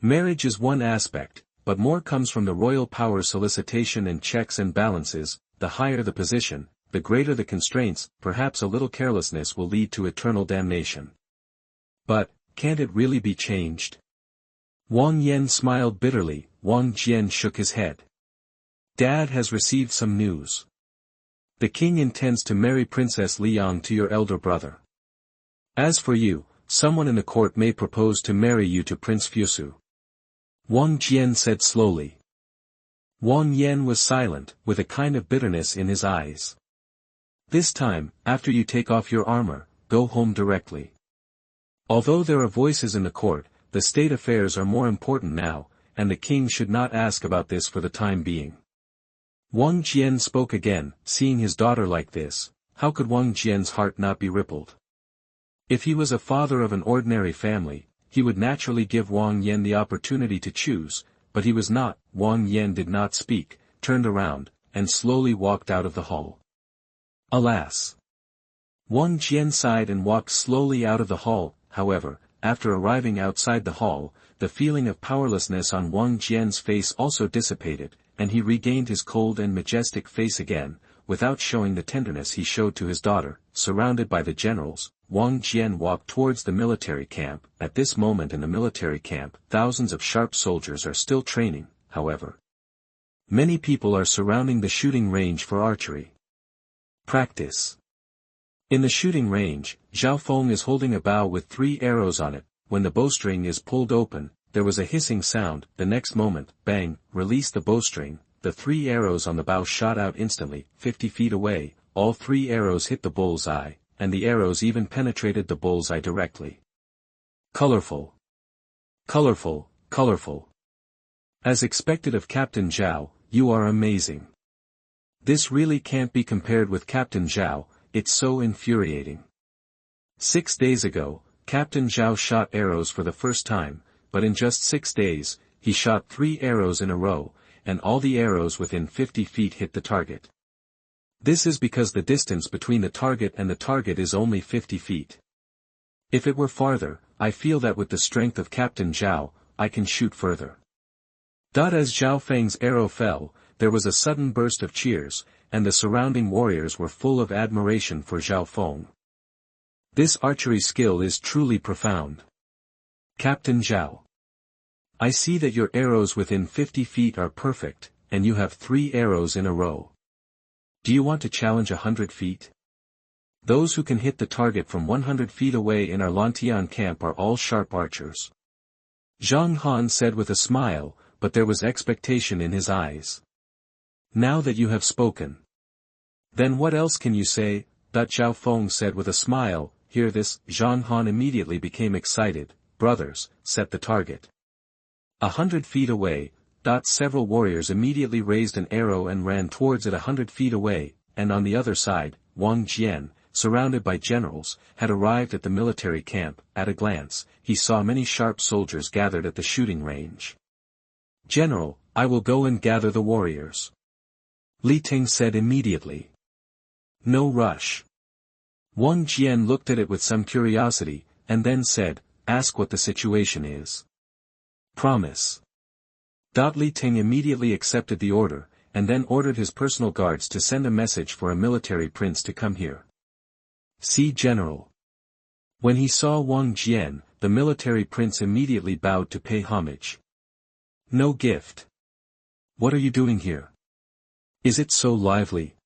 Marriage is one aspect, but more comes from the royal power solicitation and checks and balances. The higher the position, the greater the constraints. Perhaps a little carelessness will lead to eternal damnation. But, can't it really be changed? Wang Yan smiled bitterly. Wang Jian shook his head. "Dad has received some news. The king intends to marry Princess Liang to your elder brother. As for you, someone in the court may propose to marry you to Prince Fusu." Wang Jian said slowly. Wang Yan was silent, with a kind of bitterness in his eyes. "This time, after you take off your armor, go home directly. Although there are voices in the court, the state affairs are more important now, and the king should not ask about this for the time being." Wang Jian spoke again. Seeing his daughter like this, how could Wang Jian's heart not be rippled? If he was a father of an ordinary family, he would naturally give Wang Yan the opportunity to choose, but he was not. Wang Yan did not speak, turned around, and slowly walked out of the hall. Alas! Wang Jian sighed and walked slowly out of the hall. However, after arriving outside the hall, the feeling of powerlessness on Wang Jian's face also dissipated, and he regained his cold and majestic face again. Without showing the tenderness he showed to his daughter, surrounded by the generals, Wang Jian walked towards the military camp. At this moment in the military camp, thousands of sharp soldiers are still training. However, many people are surrounding the shooting range for archery practice. In the shooting range, Zhao Feng is holding a bow with 3 arrows on it. When the bowstring is pulled open, there was a hissing sound. The next moment, bang, release the bowstring. The 3 arrows on the bow shot out instantly. 50 feet away, all 3 arrows hit the bull's eye, and the arrows even penetrated the bull's eye directly. Colorful. Colorful, colorful. As expected of Captain Zhao, you are amazing. This really can't be compared with Captain Zhao. It's so infuriating. 6 days ago, Captain Zhao shot arrows for the first time, but in just 6 days, he shot 3 arrows in a row, and all the arrows within 50 feet hit the target. This is because the distance between the target and the target is only 50 feet. If it were farther, I feel that with the strength of Captain Zhao, I can shoot further. As Zhao Feng's arrow fell, there was a sudden burst of cheers, and the surrounding warriors were full of admiration for Zhao Feng. This archery skill is truly profound. Captain Zhao. I see that your arrows within 50 feet are perfect, and you have 3 arrows in a row. Do you want to challenge 100 feet? Those who can hit the target from 100 feet away in our Lantian camp are all sharp archers. Xuanhuan said with a smile, but there was expectation in his eyes. Now that you have spoken. Then what else can you say? Zhao Feng said with a smile. Hear this. Xuanhuan immediately became excited. Brothers, set the target. 100 feet away. Several warriors immediately raised an arrow and ran towards it 100 feet away, and on the other side, Wang Jian, surrounded by generals, had arrived at the military camp. At a glance, he saw many sharp soldiers gathered at the shooting range. General, I will go and gather the warriors. Li Ting said immediately. No rush. Wang Jian looked at it with some curiosity, and then said, ask what the situation is. Promise. Li Ting immediately accepted the order, and then ordered his personal guards to send a message for a military prince to come here. See General. When he saw Wang Jian, the military prince immediately bowed to pay homage. No gift. What are you doing here? Is it so lively?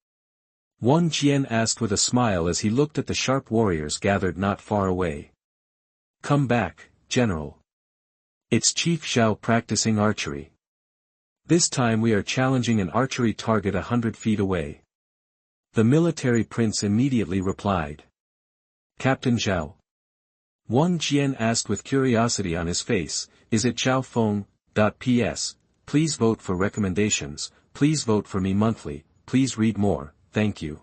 Wang Jian asked with a smile as he looked at the sharp warriors gathered not far away. Come back, General. It's Chief Zhao practicing archery. This time we are challenging an archery target 100 feet away. The military prince immediately replied. Captain Zhao. Wang Jian asked with curiosity on his face, is it Zhao Feng? P.S. Please vote for recommendations, please vote for me monthly, please read more, thank you.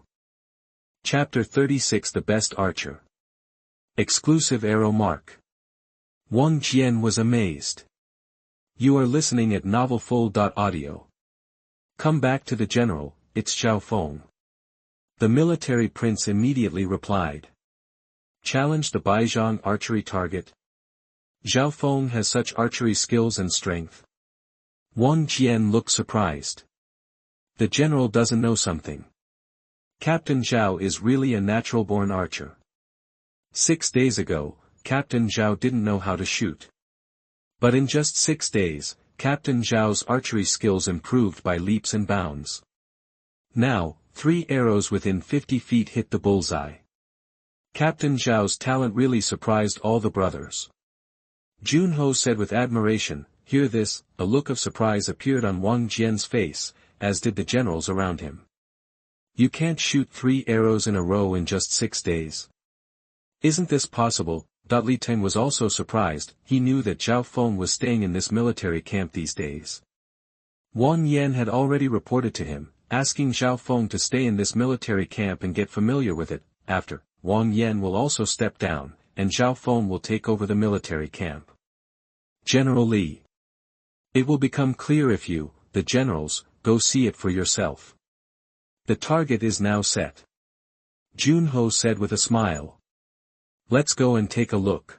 Chapter 36 The Best Archer. Exclusive Arrow Mark. Wang Jian was amazed. You are listening at novelfull.audio. Come back to the general, it's Zhao Feng. The military prince immediately replied. Challenge the Baizhang archery target. Zhao Feng has such archery skills and strength. Wang Jian looked surprised. The general doesn't know something. Captain Zhao is really a natural-born archer. 6 days ago, Captain Zhao didn't know how to shoot. But in just 6 days, Captain Zhao's archery skills improved by leaps and bounds. Now, 3 arrows within 50 feet hit the bullseye. Captain Zhao's talent really surprised all the brothers. Junho said with admiration, hear this. A look of surprise appeared on Wang Jian's face, as did the generals around him. You can't shoot 3 arrows in a row in just 6 days. Isn't this possible? Li Ting was also surprised. He knew that Zhao Feng was staying in this military camp these days. Wang Yan had already reported to him, asking Zhao Feng to stay in this military camp and get familiar with it. After, Wang Yan will also step down, and Zhao Feng will take over the military camp. General Li. It will become clear if you, the generals, go see it for yourself. The target is now set. Junho said with a smile. Let's go and take a look.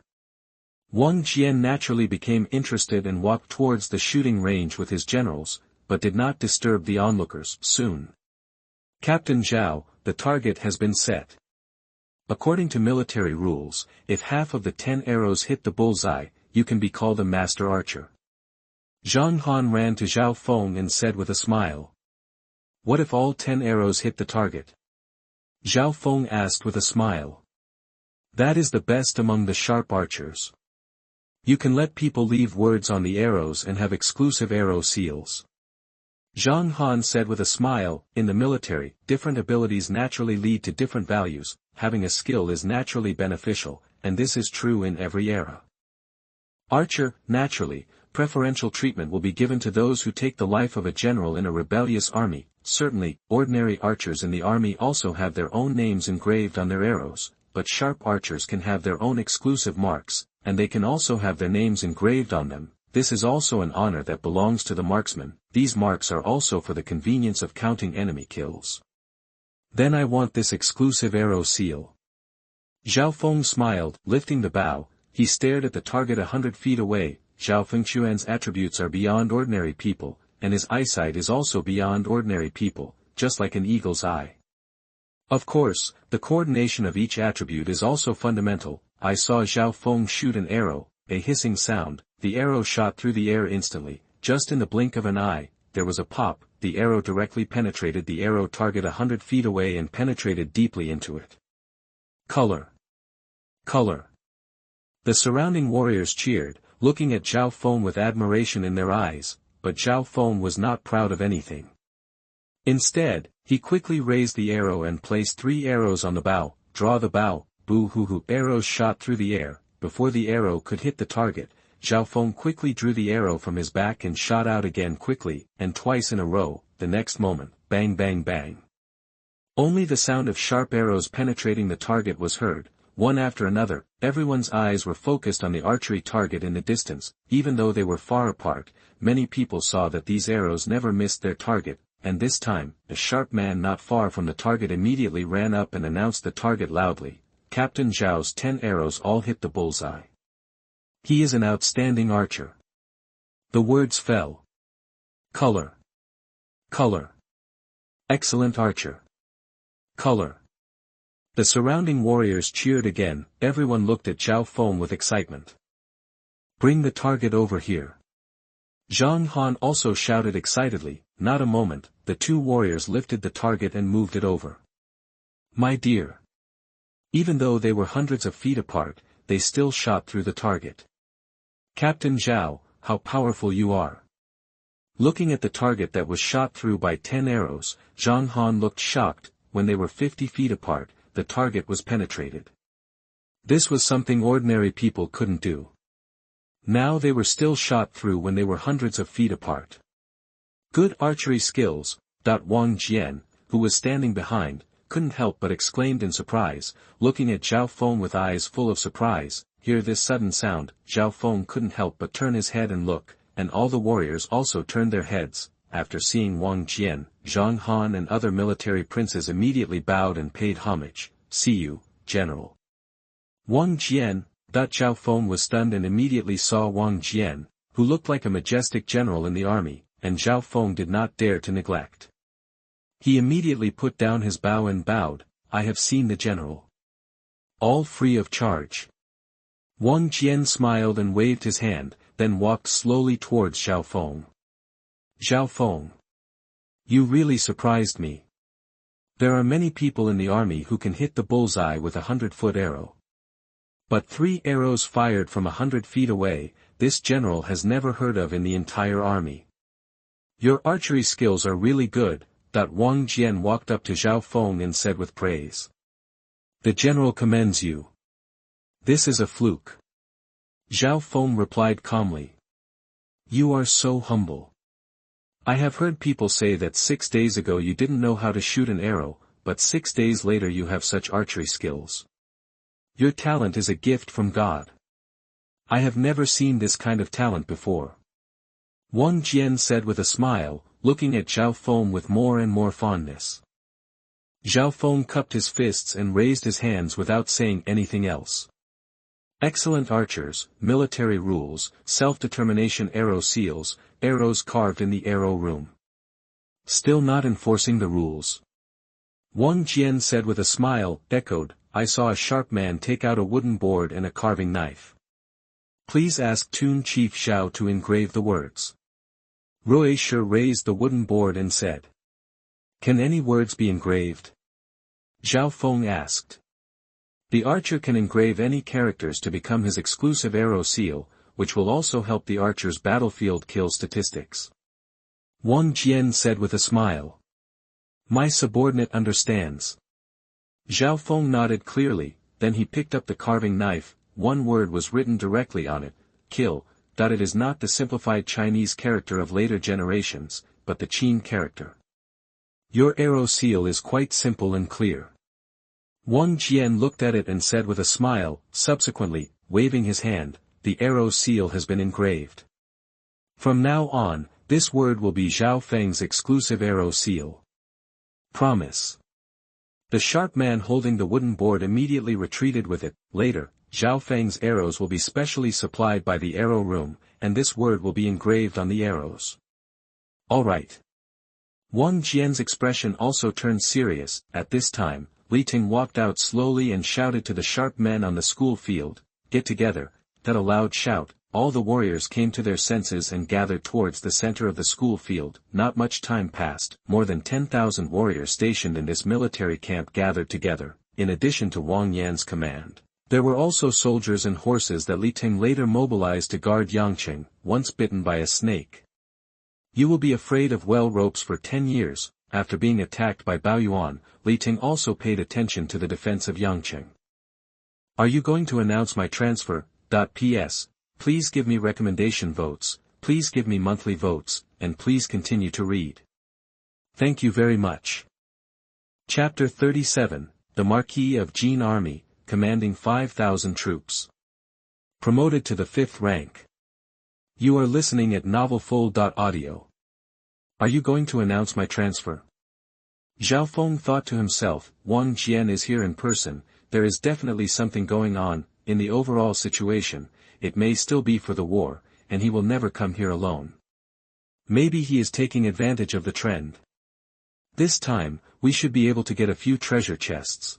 Wang Jian naturally became interested and walked towards the shooting range with his generals, but did not disturb the onlookers. Soon. Captain Zhao, the target has been set. According to military rules, if half of the 10 arrows hit the bullseye, you can be called a master archer. Xuanhuan ran to Zhao Feng and said with a smile. What if all 10 arrows hit the target? Zhao Feng asked with a smile. That is the best among the sharp archers. You can let people leave words on the arrows and have exclusive arrow seals. Xuanhuan said with a smile, in the military, different abilities naturally lead to different values, having a skill is naturally beneficial, and this is true in every era. Archer, naturally, preferential treatment will be given to those who take the life of a general in a rebellious army. Certainly, ordinary archers in the army also have their own names engraved on their arrows, but sharp archers can have their own exclusive marks, and they can also have their names engraved on them. This is also an honor that belongs to the marksman. These marks are also for the convenience of counting enemy kills. Then I want this exclusive arrow seal. Zhao Feng smiled, lifting the bow. He stared at the target 100 feet away. Zhao Fengquan's attributes are beyond ordinary people, and his eyesight is also beyond ordinary people, just like an eagle's eye. Of course, the coordination of each attribute is also fundamental. I saw Zhao Feng shoot an arrow, a hissing sound, the arrow shot through the air instantly, just in the blink of an eye, there was a pop, the arrow directly penetrated the arrow target 100 feet away and penetrated deeply into it. Color. Color. The surrounding warriors cheered, looking at Zhao Feng with admiration in their eyes, but Zhao Feng was not proud of anything. Instead, he quickly raised the arrow and placed 3 arrows on the bow. Draw the bow, boo-hoo-hoo. Arrows shot through the air. Before the arrow could hit the target, Zhao Feng quickly drew the arrow from his back and shot out again quickly, and twice in a row. The next moment, bang bang bang. Only the sound of sharp arrows penetrating the target was heard, one after another. Everyone's eyes were focused on the archery target in the distance. Even though they were far apart, many people saw that these arrows never missed their target, and this time, a sharp man not far from the target immediately ran up and announced the target loudly. Captain Zhao's 10 arrows all hit the bullseye. He is an outstanding archer. The words fell. Color. Color. Excellent archer. Color. The surrounding warriors cheered again. Everyone looked at Zhao Feng with excitement. Bring the target over here. Xuanhuan also shouted excitedly. Not a moment, the 2 warriors lifted the target and moved it over. My dear. Even though they were hundreds of feet apart, they still shot through the target. Captain Zhao, how powerful you are. Looking at the target that was shot through by 10 arrows, Xuanhuan looked shocked. When they were 50 feet apart, the target was penetrated. This was something ordinary people couldn't do. Now they were still shot through when they were hundreds of feet apart. Good archery skills. Wang Jian, who was standing behind, couldn't help but exclaimed in surprise, looking at Zhao Feng with eyes full of surprise. Hear this sudden sound, Zhao Feng couldn't help but turn his head and look, and all the warriors also turned their heads. After seeing Wang Jian, Xuanhuan and other military princes immediately bowed and paid homage. See you, General. Wang Jian. Zhao Feng was stunned and immediately saw Wang Jian, who looked like a majestic general in the army, and Zhao Feng did not dare to neglect. He immediately put down his bow and bowed. I have seen the general. All free of charge. Wang Jian smiled and waved his hand, then walked slowly towards Zhao Feng. Zhao Feng. You really surprised me. There are many people in the army who can hit the bullseye with a 100-foot arrow. But 3 arrows fired from 100 feet away, this general has never heard of in the entire army. Your archery skills are really good. Wang Jian walked up to Zhao Feng and said with praise. The general commends you. This is a fluke. Zhao Feng replied calmly. You are so humble. I have heard people say that 6 days ago you didn't know how to shoot an arrow, but 6 days later you have such archery skills. Your talent is a gift from God. I have never seen this kind of talent before. Wang Jian said with a smile, looking at Zhao Feng with more and more fondness. Zhao Feng cupped his fists and raised his hands without saying anything else. Excellent archers, military rules, self-determination arrow seals, arrows carved in the arrow room. Still not enforcing the rules. Wang Jian said with a smile, echoed, I saw a sharp man take out a wooden board and a carving knife. Please ask Toon Chief Zhao to engrave the words. Rui Shi raised the wooden board and said. Can any words be engraved? Zhao Feng asked. The archer can engrave any characters to become his exclusive arrow seal, which will also help the archer's battlefield kill statistics. Wang Jian said with a smile. My subordinate understands. Zhao Feng nodded clearly, then he picked up the carving knife. One word was written directly on it, kill. It is not the simplified Chinese character of later generations, but the Qin character. Your arrow seal is quite simple and clear. Wang Jian looked at it and said with a smile, subsequently, waving his hand, the arrow seal has been engraved. From now on, this word will be Zhao Feng's exclusive arrow seal. Promise. The sharp man holding the wooden board immediately retreated with it. Later, Zhao Feng's arrows will be specially supplied by the arrow room, and this word will be engraved on the arrows. All right. Wang Jian's expression also turned serious. At this time, Li Ting walked out slowly and shouted to the sharp men on the school field, get together, that a loud shout, all the warriors came to their senses and gathered towards the center of the school field. Not much time passed, more than 10,000 warriors stationed in this military camp gathered together, in addition to Wang Yan's command. There were also soldiers and horses that Li Ting later mobilized to guard Yangqing, once bitten by a snake. You will be afraid of well ropes for 10 years, after being attacked by Bao Yuan. Li Ting also paid attention to the defense of Yangqing. Are you going to announce my transfer? P.S. Please give me recommendation votes, please give me monthly votes, and please continue to read. Thank you very much. Chapter 37, The Marquis of Jin Army, commanding 5,000 troops. Promoted to the 5th rank. You are listening at novelfull.audio. Are you going to announce my transfer? Zhao Feng thought to himself, Wang Jian is here in person, there is definitely something going on. In the overall situation, it may still be for the war, and he will never come here alone. Maybe he is taking advantage of the trend. This time, we should be able to get a few treasure chests.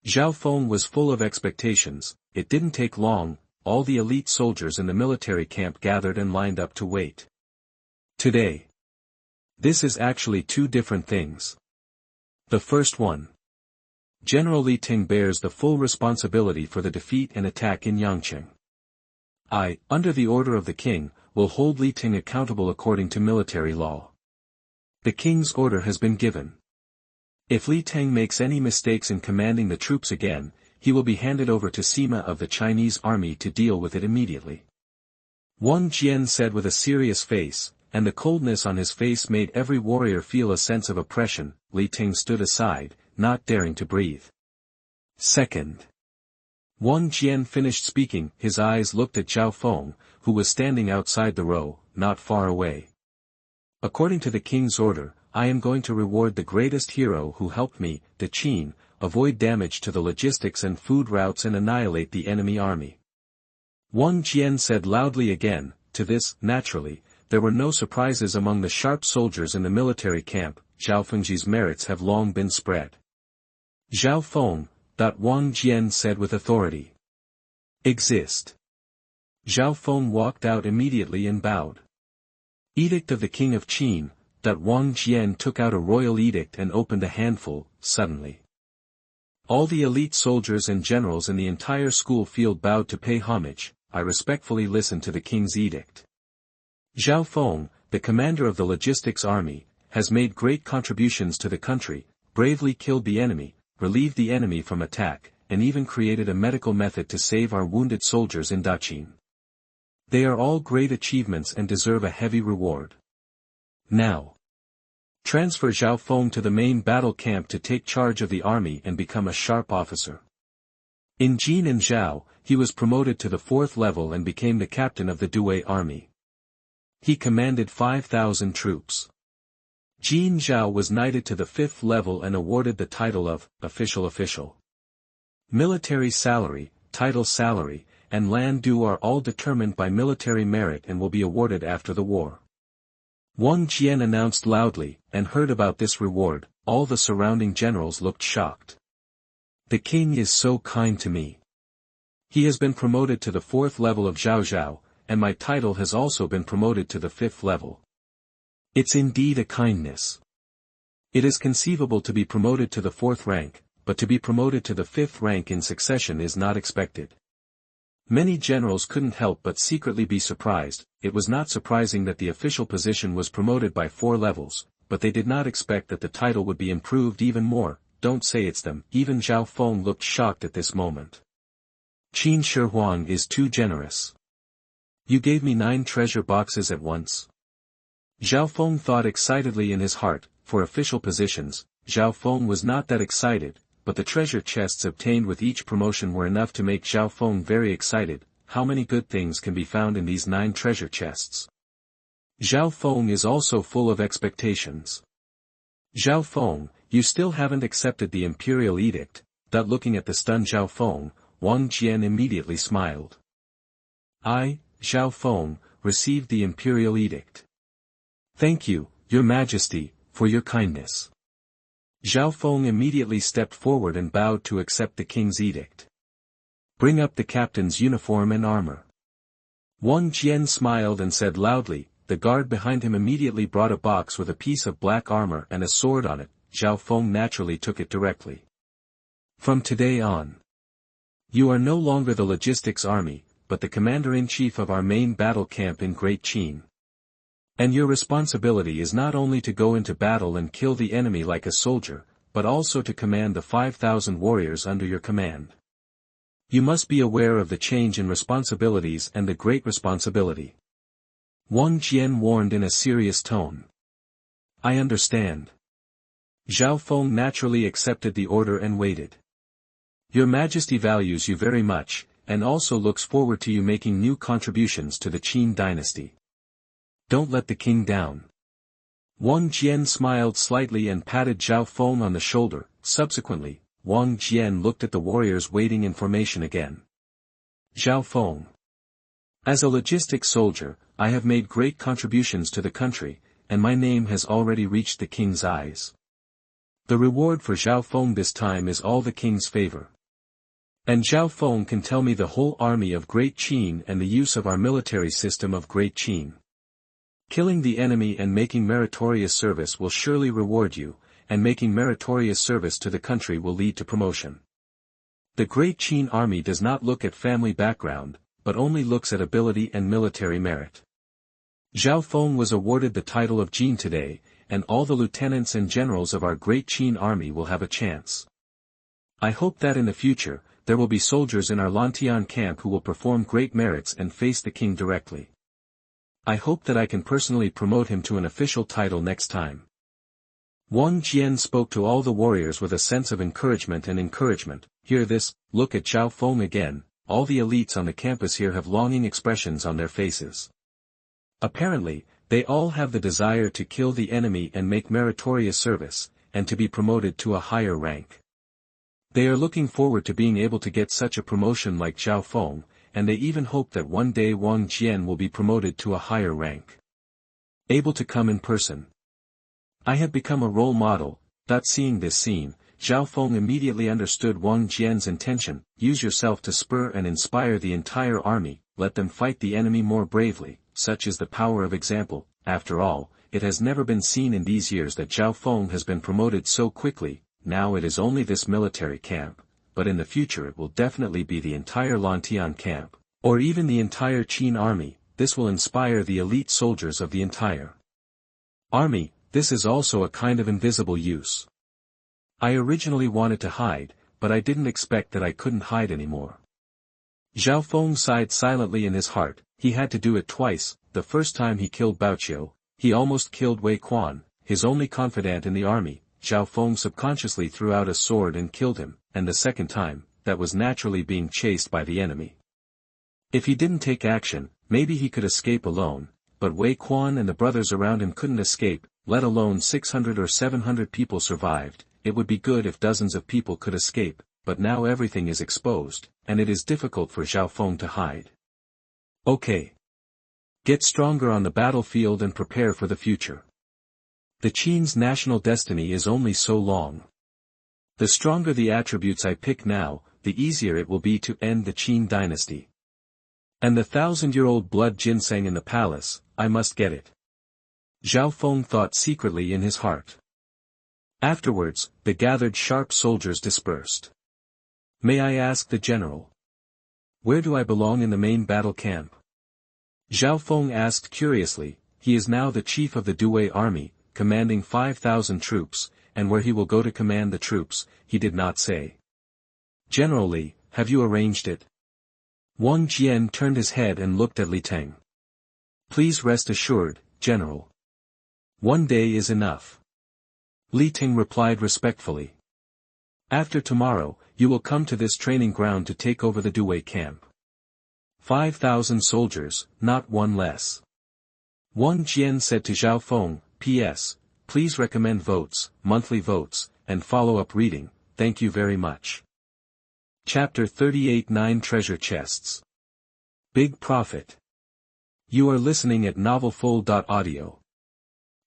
Zhao Feng was full of expectations. It didn't take long, all the elite soldiers in the military camp gathered and lined up to wait. Today. This is actually two different things. The first one. General Li Ting bears the full responsibility for the defeat and attack in Yangqing. I, under the order of the king, will hold Li Ting accountable according to military law. The king's order has been given. If Li Ting makes any mistakes in commanding the troops again, he will be handed over to Sima of the Chinese army to deal with it immediately. Wang Jian said with a serious face, and the coldness on his face made every warrior feel a sense of oppression. Li Ting stood aside, not daring to breathe. Second. Wang Jian finished speaking. His eyes looked at Zhao Feng, who was standing outside the row, not far away. According to the king's order, I am going to reward the greatest hero who helped me, Daqin, avoid damage to the logistics and food routes and annihilate the enemy army. Wang Jian said loudly again. To this, naturally, there were no surprises among the sharp soldiers in the military camp. Zhao Fengji's merits have long been spread. Zhao Feng, Wang Jian said with authority. Exist. Zhao Feng walked out immediately and bowed. Edict of the King of Qin. Wang Jian took out a royal edict and opened a handful. Suddenly, all the elite soldiers and generals in the entire school field bowed to pay homage. I respectfully listen to the king's edict. Zhao Feng, the commander of the logistics army, has made great contributions to the country, bravely killed the enemy, relieved the enemy from attack, and even created a medical method to save our wounded soldiers in Daqin. They are all great achievements and deserve a heavy reward. Now, transfer Zhao Feng to the main battle camp to take charge of the army and become a sharp officer. In Jin and Zhao, he was promoted to the 4th level and became the captain of the Dui army. He commanded 5,000 troops. Jin Zhao was knighted to the 5th level and awarded the title of official. Military salary, title salary, and land due are all determined by military merit and will be awarded after the war. Wang Jian announced loudly, and heard about this reward. All the surrounding generals looked shocked. The king is so kind to me. He has been promoted to the 4th level of Zhao, and my title has also been promoted to the 5th level. It's indeed a kindness. It is conceivable to be promoted to the 4th rank, but to be promoted to the 5th rank in succession is not expected. Many generals couldn't help but secretly be surprised. It was not surprising that the official position was promoted by 4 levels, but they did not expect that the title would be improved even more. Don't say it's them. Even Zhao Feng looked shocked at this moment. Qin Shihuang is too generous. You gave me 9 treasure boxes at once. Zhao Feng thought excitedly in his heart. For official positions, Zhao Feng was not that excited, but the treasure chests obtained with each promotion were enough to make Zhao Feng very excited. How many good things can be found in these 9 treasure chests? Zhao Feng is also full of expectations. Zhao Feng, you still haven't accepted the imperial edict. Looking at the stunned Zhao Feng, Wang Jian immediately smiled. I, Zhao Feng, received the imperial edict. Thank you, Your Majesty, for your kindness. Zhao Feng immediately stepped forward and bowed to accept the king's edict. Bring up the captain's uniform and armor. Wang Jian smiled and said loudly. The guard behind him immediately brought a box with a piece of black armor and a sword on it. Zhao Feng naturally took it directly. From today on, you are no longer the logistics army, but the commander-in-chief of our main battle camp in Great Qin. And your responsibility is not only to go into battle and kill the enemy like a soldier, but also to command the 5,000 warriors under your command. You must be aware of the change in responsibilities and the great responsibility. Wang Jian warned in a serious tone. I understand. Zhao Feng naturally accepted the order and waited. Your Majesty values you very much, and also looks forward to you making new contributions to the Qin Dynasty. Don't let the king down. Wang Jian smiled slightly and patted Zhao Feng on the shoulder. Subsequently, Wang Jian looked at the warriors waiting in formation again. Zhao Feng. As a logistics soldier, I have made great contributions to the country, and my name has already reached the king's eyes. The reward for Zhao Feng this time is all the king's favor. And Zhao Feng can tell me the whole army of Great Qin and the use of our military system of Great Qin. Killing the enemy and making meritorious service will surely reward you, and making meritorious service to the country will lead to promotion. The Great Qin army does not look at family background, but only looks at ability and military merit. Zhao Feng was awarded the title of Jin today, and all the lieutenants and generals of our Great Qin army will have a chance. I hope that in the future, there will be soldiers in our Lantian camp who will perform great merits and face the king directly. I hope that I can personally promote him to an official title next time. Wang Jian spoke to all the warriors with a sense of encouragement. Hear this, look at Zhao Feng again. All the elites on the campus here have longing expressions on their faces. Apparently, they all have the desire to kill the enemy and make meritorious service, and to be promoted to a higher rank. They are looking forward to being able to get such a promotion like Zhao Feng, and they even hope that one day Wang Jian will be promoted to a higher rank. Able to come in person. I have become a role model. Seeing this scene, Zhao Feng immediately understood Wang Jian's intention. Use yourself to spur and inspire the entire army, let them fight the enemy more bravely, such is the power of example. After all, it has never been seen in these years that Zhao Feng has been promoted so quickly. Now it is only this military camp, but in the future it will definitely be the entire Lantian camp, or even the entire Qin army. This will inspire the elite soldiers of the entire army. This is also a kind of invisible use. I originally wanted to hide, but I didn't expect that I couldn't hide anymore. Zhao Feng sighed silently in his heart. He had to do it twice. The first time he killed Baoqiu, he almost killed Wei Quan, his only confidant in the army. Zhao Feng subconsciously threw out a sword and killed him, and the second time, that was naturally being chased by the enemy. If he didn't take action, maybe he could escape alone, but Wei Quan and the brothers around him couldn't escape, let alone 600 or 700 people survived. It would be good if dozens of people could escape, but now everything is exposed, and it is difficult for Zhao Feng to hide. Okay. Get stronger on the battlefield and prepare for the future. The Qin's national destiny is only so long. The stronger the attributes I pick now, the easier it will be to end the Qin dynasty. And the 1,000-year-old blood ginseng in the palace, I must get it. Zhao Feng thought secretly in his heart. Afterwards, the gathered sharp soldiers dispersed. May I ask the general? Where do I belong in the main battle camp? Zhao Feng asked curiously. He is now the chief of the Dui army, commanding 5,000 troops, and where he will go to command the troops, he did not say. General Li, have you arranged it? Wang Jian turned his head and looked at Li Teng. Please rest assured, General. One day is enough. Li Teng replied respectfully. After tomorrow, you will come to this training ground to take over the Dui camp. 5,000 soldiers, not one less. Wang Jian said to Zhao Feng, P.S. Please recommend votes, monthly votes, and follow-up reading. Thank you very much. Chapter 38 9 Treasure Chests. Big Profit. You are listening at novelfull.audio.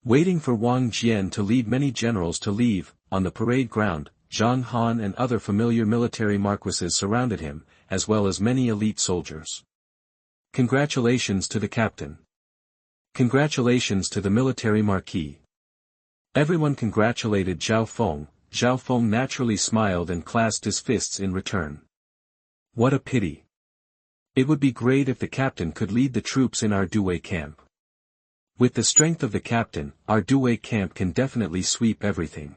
Waiting for Wang Jian to lead many generals to leave, on the parade ground, Xuanhuan and other familiar military marquises surrounded him, as well as many elite soldiers. Congratulations to the captain. Congratulations to the military marquis. Everyone congratulated Zhao Feng. Zhao Feng naturally smiled and clasped his fists in return. What a pity. It would be great if the captain could lead the troops in our Dewey camp. With the strength of the captain, our Dewey camp can definitely sweep everything.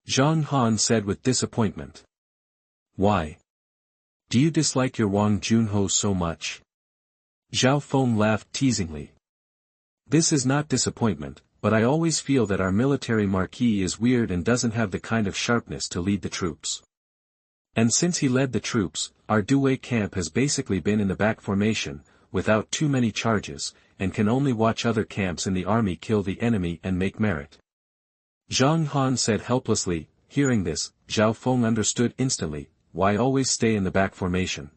Xuanhuan said with disappointment. Why? Do you dislike your Wang Junho so much? Zhao Feng laughed teasingly. This is not disappointment, but I always feel that our military marquis is weird and doesn't have the kind of sharpness to lead the troops. And since he led the troops, our Dewey camp has basically been in the back formation, without too many charges, and can only watch other camps in the army kill the enemy and make merit. Zhang Han said helplessly. Hearing this, Zhao Feng understood instantly, why always stay in the back formation.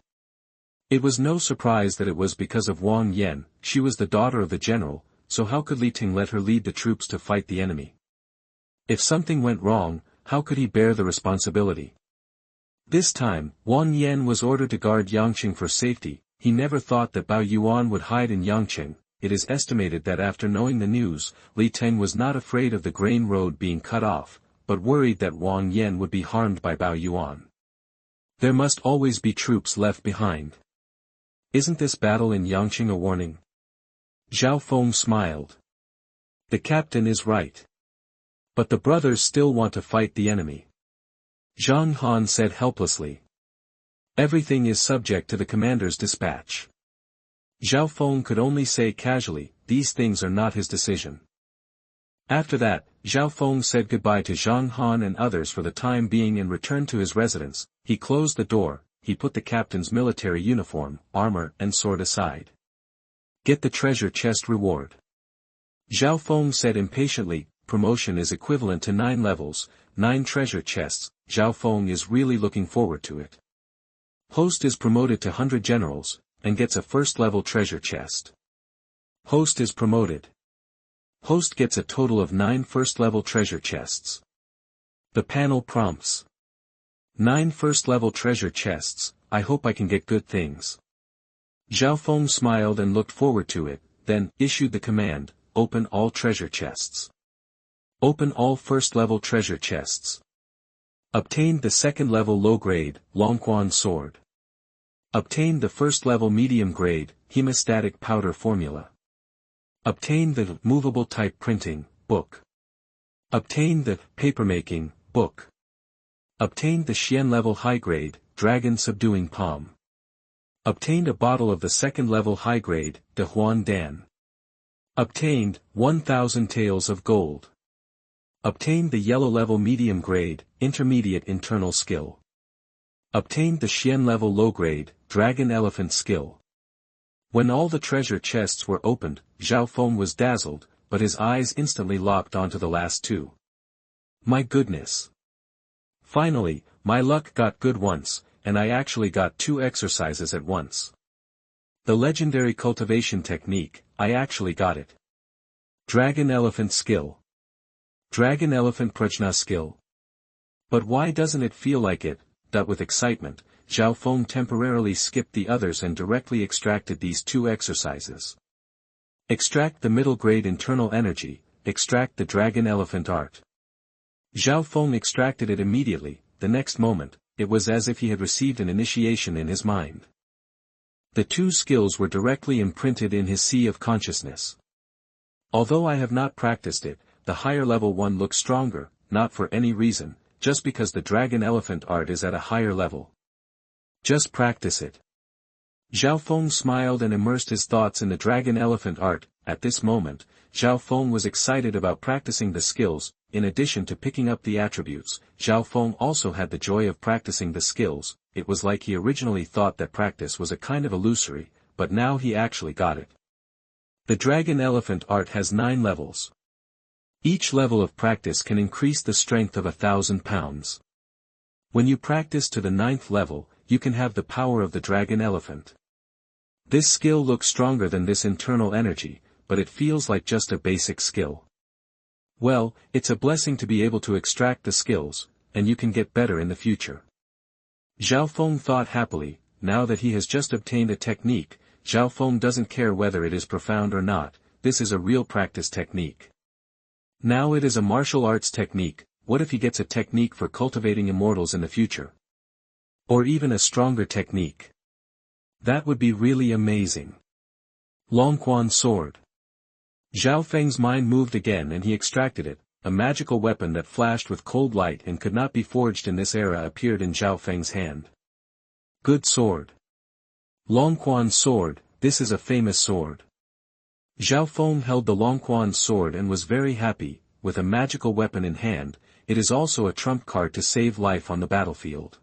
It was no surprise that it was because of Wang Yan. She was the daughter of the general, so how could Li Ting let her lead the troops to fight the enemy? If something went wrong, how could he bear the responsibility? This time, Wang Yan was ordered to guard Yangqing for safety. He never thought that Bao Yuan would hide in Yangqing. It is estimated that after knowing the news, Li Ting was not afraid of the grain road being cut off, but worried that Wang Yan would be harmed by Bao Yuan. There must always be troops left behind. Isn't this battle in Yangqing a warning? Zhao Feng smiled. The captain is right. But the brothers still want to fight the enemy. Zhang Han said helplessly. Everything is subject to the commander's dispatch. Zhao Feng could only say casually, these things are not his decision. After that, Zhao Feng said goodbye to Zhang Han and others for the time being and returned to his residence. He closed the door, he put the captain's military uniform, armor and sword aside. Get the treasure chest reward. Zhao Feng said impatiently, promotion is equivalent to 9 levels, 9 treasure chests. Zhao Feng is really looking forward to it. Host is promoted to 100 generals, and gets a first-level treasure chest. Host is promoted. Host gets a total of 9 first-level treasure chests. The panel prompts. 9 first-level treasure chests, I hope I can get good things. Zhao Feng smiled and looked forward to it, then issued the command, open all treasure chests. Open all first-level treasure chests. Obtained the second-level low-grade, Longquan sword. Obtained the first-level medium-grade, hemostatic powder formula. Obtained the movable type printing, book. Obtained the papermaking, book. Obtained the Xian-level high-grade, dragon subduing palm. Obtained a bottle of the second-level high-grade, De Huan Dan. Obtained, 1,000 taels of gold. Obtained the yellow-level medium-grade, intermediate internal skill. Obtained the Xian-level low-grade, dragon elephant skill. When all the treasure chests were opened, Zhao Feng was dazzled, but his eyes instantly locked onto the last 2. My goodness. Finally, my luck got good once, and I actually got 2 exercises at once. The legendary cultivation technique, I actually got it. Dragon elephant skill. Dragon elephant prajna skill. But why doesn't it feel like it? With excitement, Zhao Feng temporarily skipped the others and directly extracted these 2 exercises. Extract the middle grade internal energy, extract the dragon elephant art. Zhao Feng extracted it immediately. The next moment, it was as if he had received an initiation in his mind. The 2 skills were directly imprinted in his sea of consciousness. Although I have not practiced it, the higher level one looks stronger, not for any reason, just because the dragon elephant art is at a higher level. Just practice it. Zhao Feng smiled and immersed his thoughts in the dragon elephant art. At this moment, Zhao Feng was excited about practicing the skills. In addition to picking up the attributes, Zhao Feng also had the joy of practicing the skills. It was like he originally thought that practice was a kind of illusory, but now he actually got it. The dragon elephant art has 9 levels. Each level of practice can increase the strength of 1,000 pounds. When you practice to the 9th level, you can have the power of the dragon elephant. This skill looks stronger than this internal energy, but it feels like just a basic skill. Well, it's a blessing to be able to extract the skills, and you can get better in the future. Zhao Feng thought happily. now that he has just obtained a technique, Zhao Feng doesn't care whether it is profound or not, this is a real practice technique. Now it is a martial arts technique, what if he gets a technique for cultivating immortals in the future? Or even a stronger technique. That would be really amazing. Longquan sword. Zhao Feng's mind moved again and he extracted it, a magical weapon that flashed with cold light and could not be forged in this era appeared in Zhao Feng's hand. Good sword. Longquan sword, this is a famous sword. Zhao Feng held the Longquan sword and was very happy, with a magical weapon in hand, it is also a trump card to save life on the battlefield.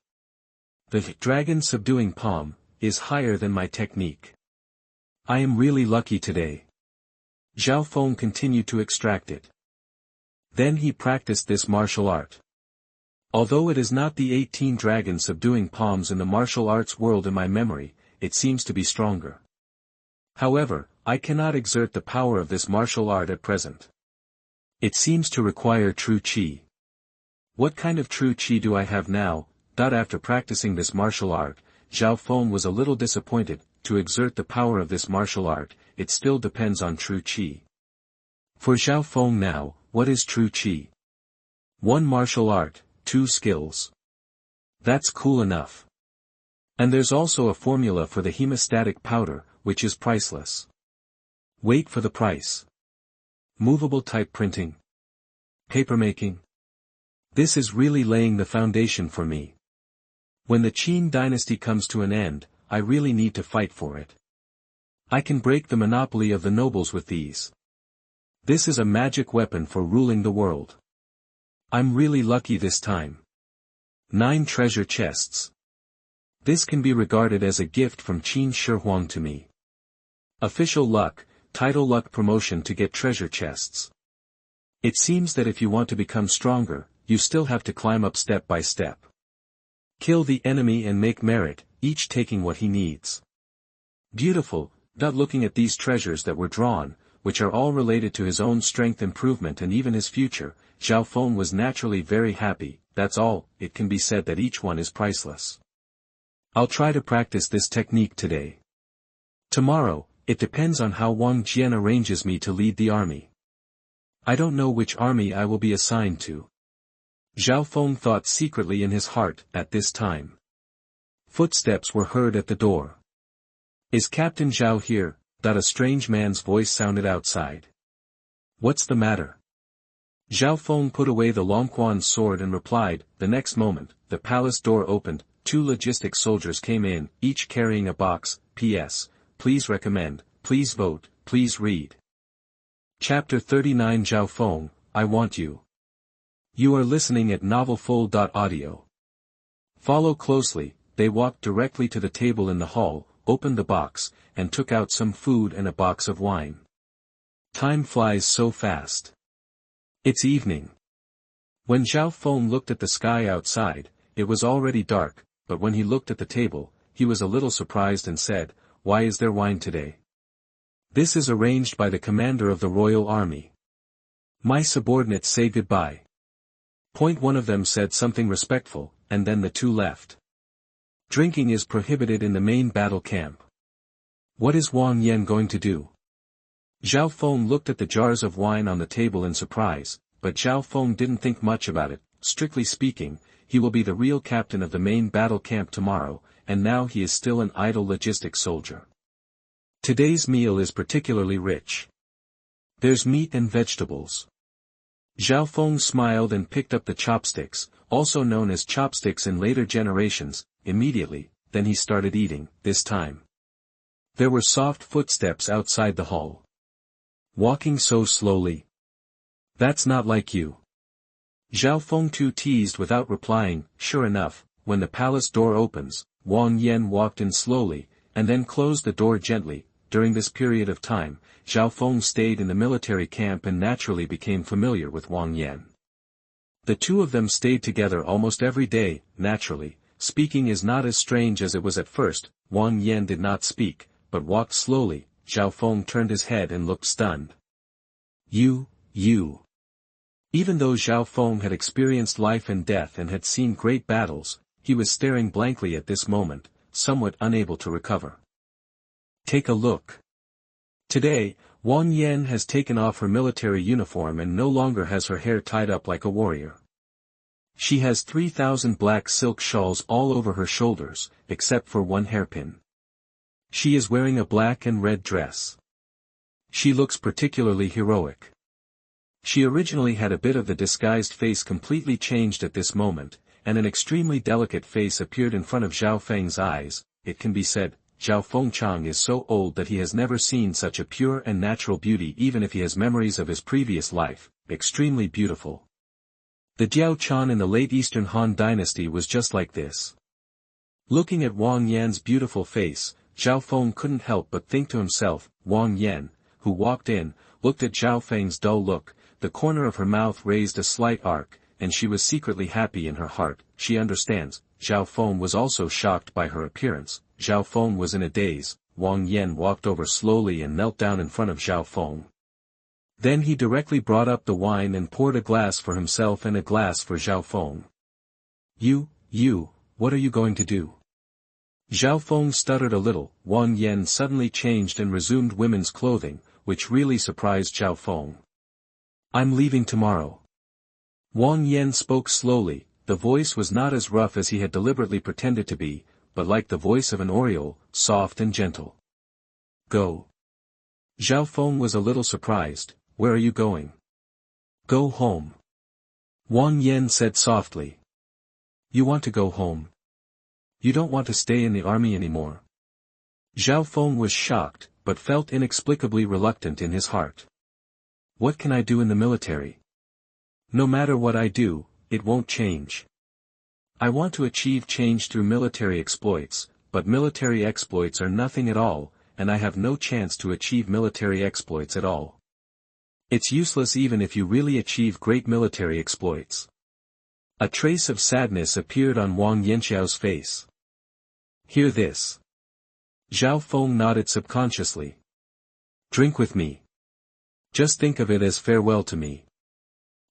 The dragon subduing palm is higher than my technique. I am really lucky today. Zhao Feng continued to extract it. Then he practiced this martial art. Although it is not the 18 dragon subduing palms in the martial arts world in my memory, it seems to be stronger. However, I cannot exert the power of this martial art at present. It seems to require true qi. What kind of true qi do I have now? After practicing this martial art, Zhao Feng was a little disappointed. To exert the power of this martial art, it still depends on true qi. For Zhao Feng now, what is true qi? 1 martial art, 2 skills. That's cool enough. And there's also a formula for the hemostatic powder, which is priceless. Wait for the price. Movable type printing. Papermaking. This is really laying the foundation for me. When the Qin Dynasty comes to an end, I really need to fight for it. I can break the monopoly of the nobles with these. This is a magic weapon for ruling the world. I'm really lucky this time. 9 treasure chests. This can be regarded as a gift from Qin Shihuang to me. Official luck, title luck promotion to get treasure chests. It seems that if you want to become stronger, you still have to climb up step by step. Kill the enemy and make merit, each taking what he needs. Beautiful, looking at these treasures that were drawn, which are all related to his own strength improvement and even his future, Zhao Feng was naturally very happy, that's all, it can be said that each one is priceless. I'll try to practice this technique today. Tomorrow, it depends on how Wang Jian arranges me to lead the army. I don't know which army I will be assigned to. Zhao Feng thought secretly in his heart at this time. Footsteps were heard at the door. Is Captain Zhao here? A strange man's voice sounded outside. What's the matter? Zhao Feng put away the Longquan sword and replied. The next moment, the palace door opened, 2 logistic soldiers came in, each carrying a box. P.S. Please recommend, please vote, please read. Chapter 39 Zhao Feng, I want you. You are listening at novelfull.audio. Follow closely. They walked directly to the table in the hall, opened the box, and took out some food and a box of wine. Time flies so fast. It's evening. When Zhao Feng looked at the sky outside, it was already dark, but when he looked at the table, he was a little surprised and said, "Why is there wine today?" "This is arranged by the commander of the royal army. My subordinates say goodbye." One of them said something respectful, and then the 2 left. Drinking is prohibited in the main battle camp. What is Wang Yan going to do? Zhao Feng looked at the jars of wine on the table in surprise, but Zhao Feng didn't think much about it. Strictly speaking, he will be the real captain of the main battle camp tomorrow, and now he is still an idle logistics soldier. Today's meal is particularly rich. There's meat and vegetables. Zhao Feng smiled and picked up the chopsticks, also known as chopsticks in later generations, immediately, then he started eating, this time. There were soft footsteps outside the hall. Walking so slowly. That's not like you. Zhao Feng too teased without replying. Sure enough, when the palace door opens, Wang Yan walked in slowly, and then closed the door gently. During this period of time, Zhao Feng stayed in the military camp and naturally became familiar with Wang Yan. The 2 of them stayed together almost every day. Naturally, speaking is not as strange as it was at first. Wang Yan did not speak, but walked slowly. Zhao Feng turned his head and looked stunned. You. Even though Zhao Feng had experienced life and death and had seen great battles, he was staring blankly at this moment, somewhat unable to recover. Take a look. Today, Wang Yan has taken off her military uniform and no longer has her hair tied up like a warrior. She has 3,000 black silk shawls all over her shoulders, except for one hairpin. She is wearing a black and red dress. She looks particularly heroic. She originally had a bit of the disguised face completely changed at this moment, and an extremely delicate face appeared in front of Zhao Feng's eyes. It can be said, Zhao Fengchang is so old that he has never seen such a pure and natural beauty even if he has memories of his previous life, extremely beautiful. The Jiao Chan in the late Eastern Han Dynasty was just like this. Looking at Wang Yan's beautiful face, Zhao Feng couldn't help but think to himself, Wang Yan, who walked in, looked at Zhao Feng's dull look, the corner of her mouth raised a slight arc, and she was secretly happy in her heart. She understands. Zhao Feng was also shocked by her appearance. Zhao Feng was in a daze. Wang Yan walked over slowly and knelt down in front of Zhao Feng. Then he directly brought up the wine and poured a glass for himself and a glass for Zhao Feng. You, what are you going to do? Zhao Feng stuttered a little. Wang Yan suddenly changed and resumed women's clothing, which really surprised Zhao Feng. I'm leaving tomorrow. Wang Yan spoke slowly. The voice was not as rough as he had deliberately pretended to be, but like the voice of an oriole, soft and gentle. Go. Zhao Feng was a little surprised. Where are you going? Go home. Wang Yan said softly. You want to go home? You don't want to stay in the army anymore? Zhao Feng was shocked, but felt inexplicably reluctant in his heart. What can I do in the military? No matter what I do, it won't change. I want to achieve change through military exploits, but military exploits are nothing at all, and I have no chance to achieve military exploits at all. It's useless even if you really achieve great military exploits. A trace of sadness appeared on Wang Yanxiao's face. Hear this. Zhao Feng nodded subconsciously. Drink with me. Just think of it as farewell to me.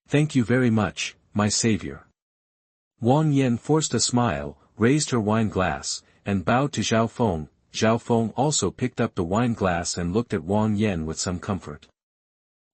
Thank you very much, my savior. Wang Yan forced a smile, raised her wine glass, and bowed to Zhao Feng. Zhao Feng also picked up the wine glass and looked at Wang Yan with some comfort.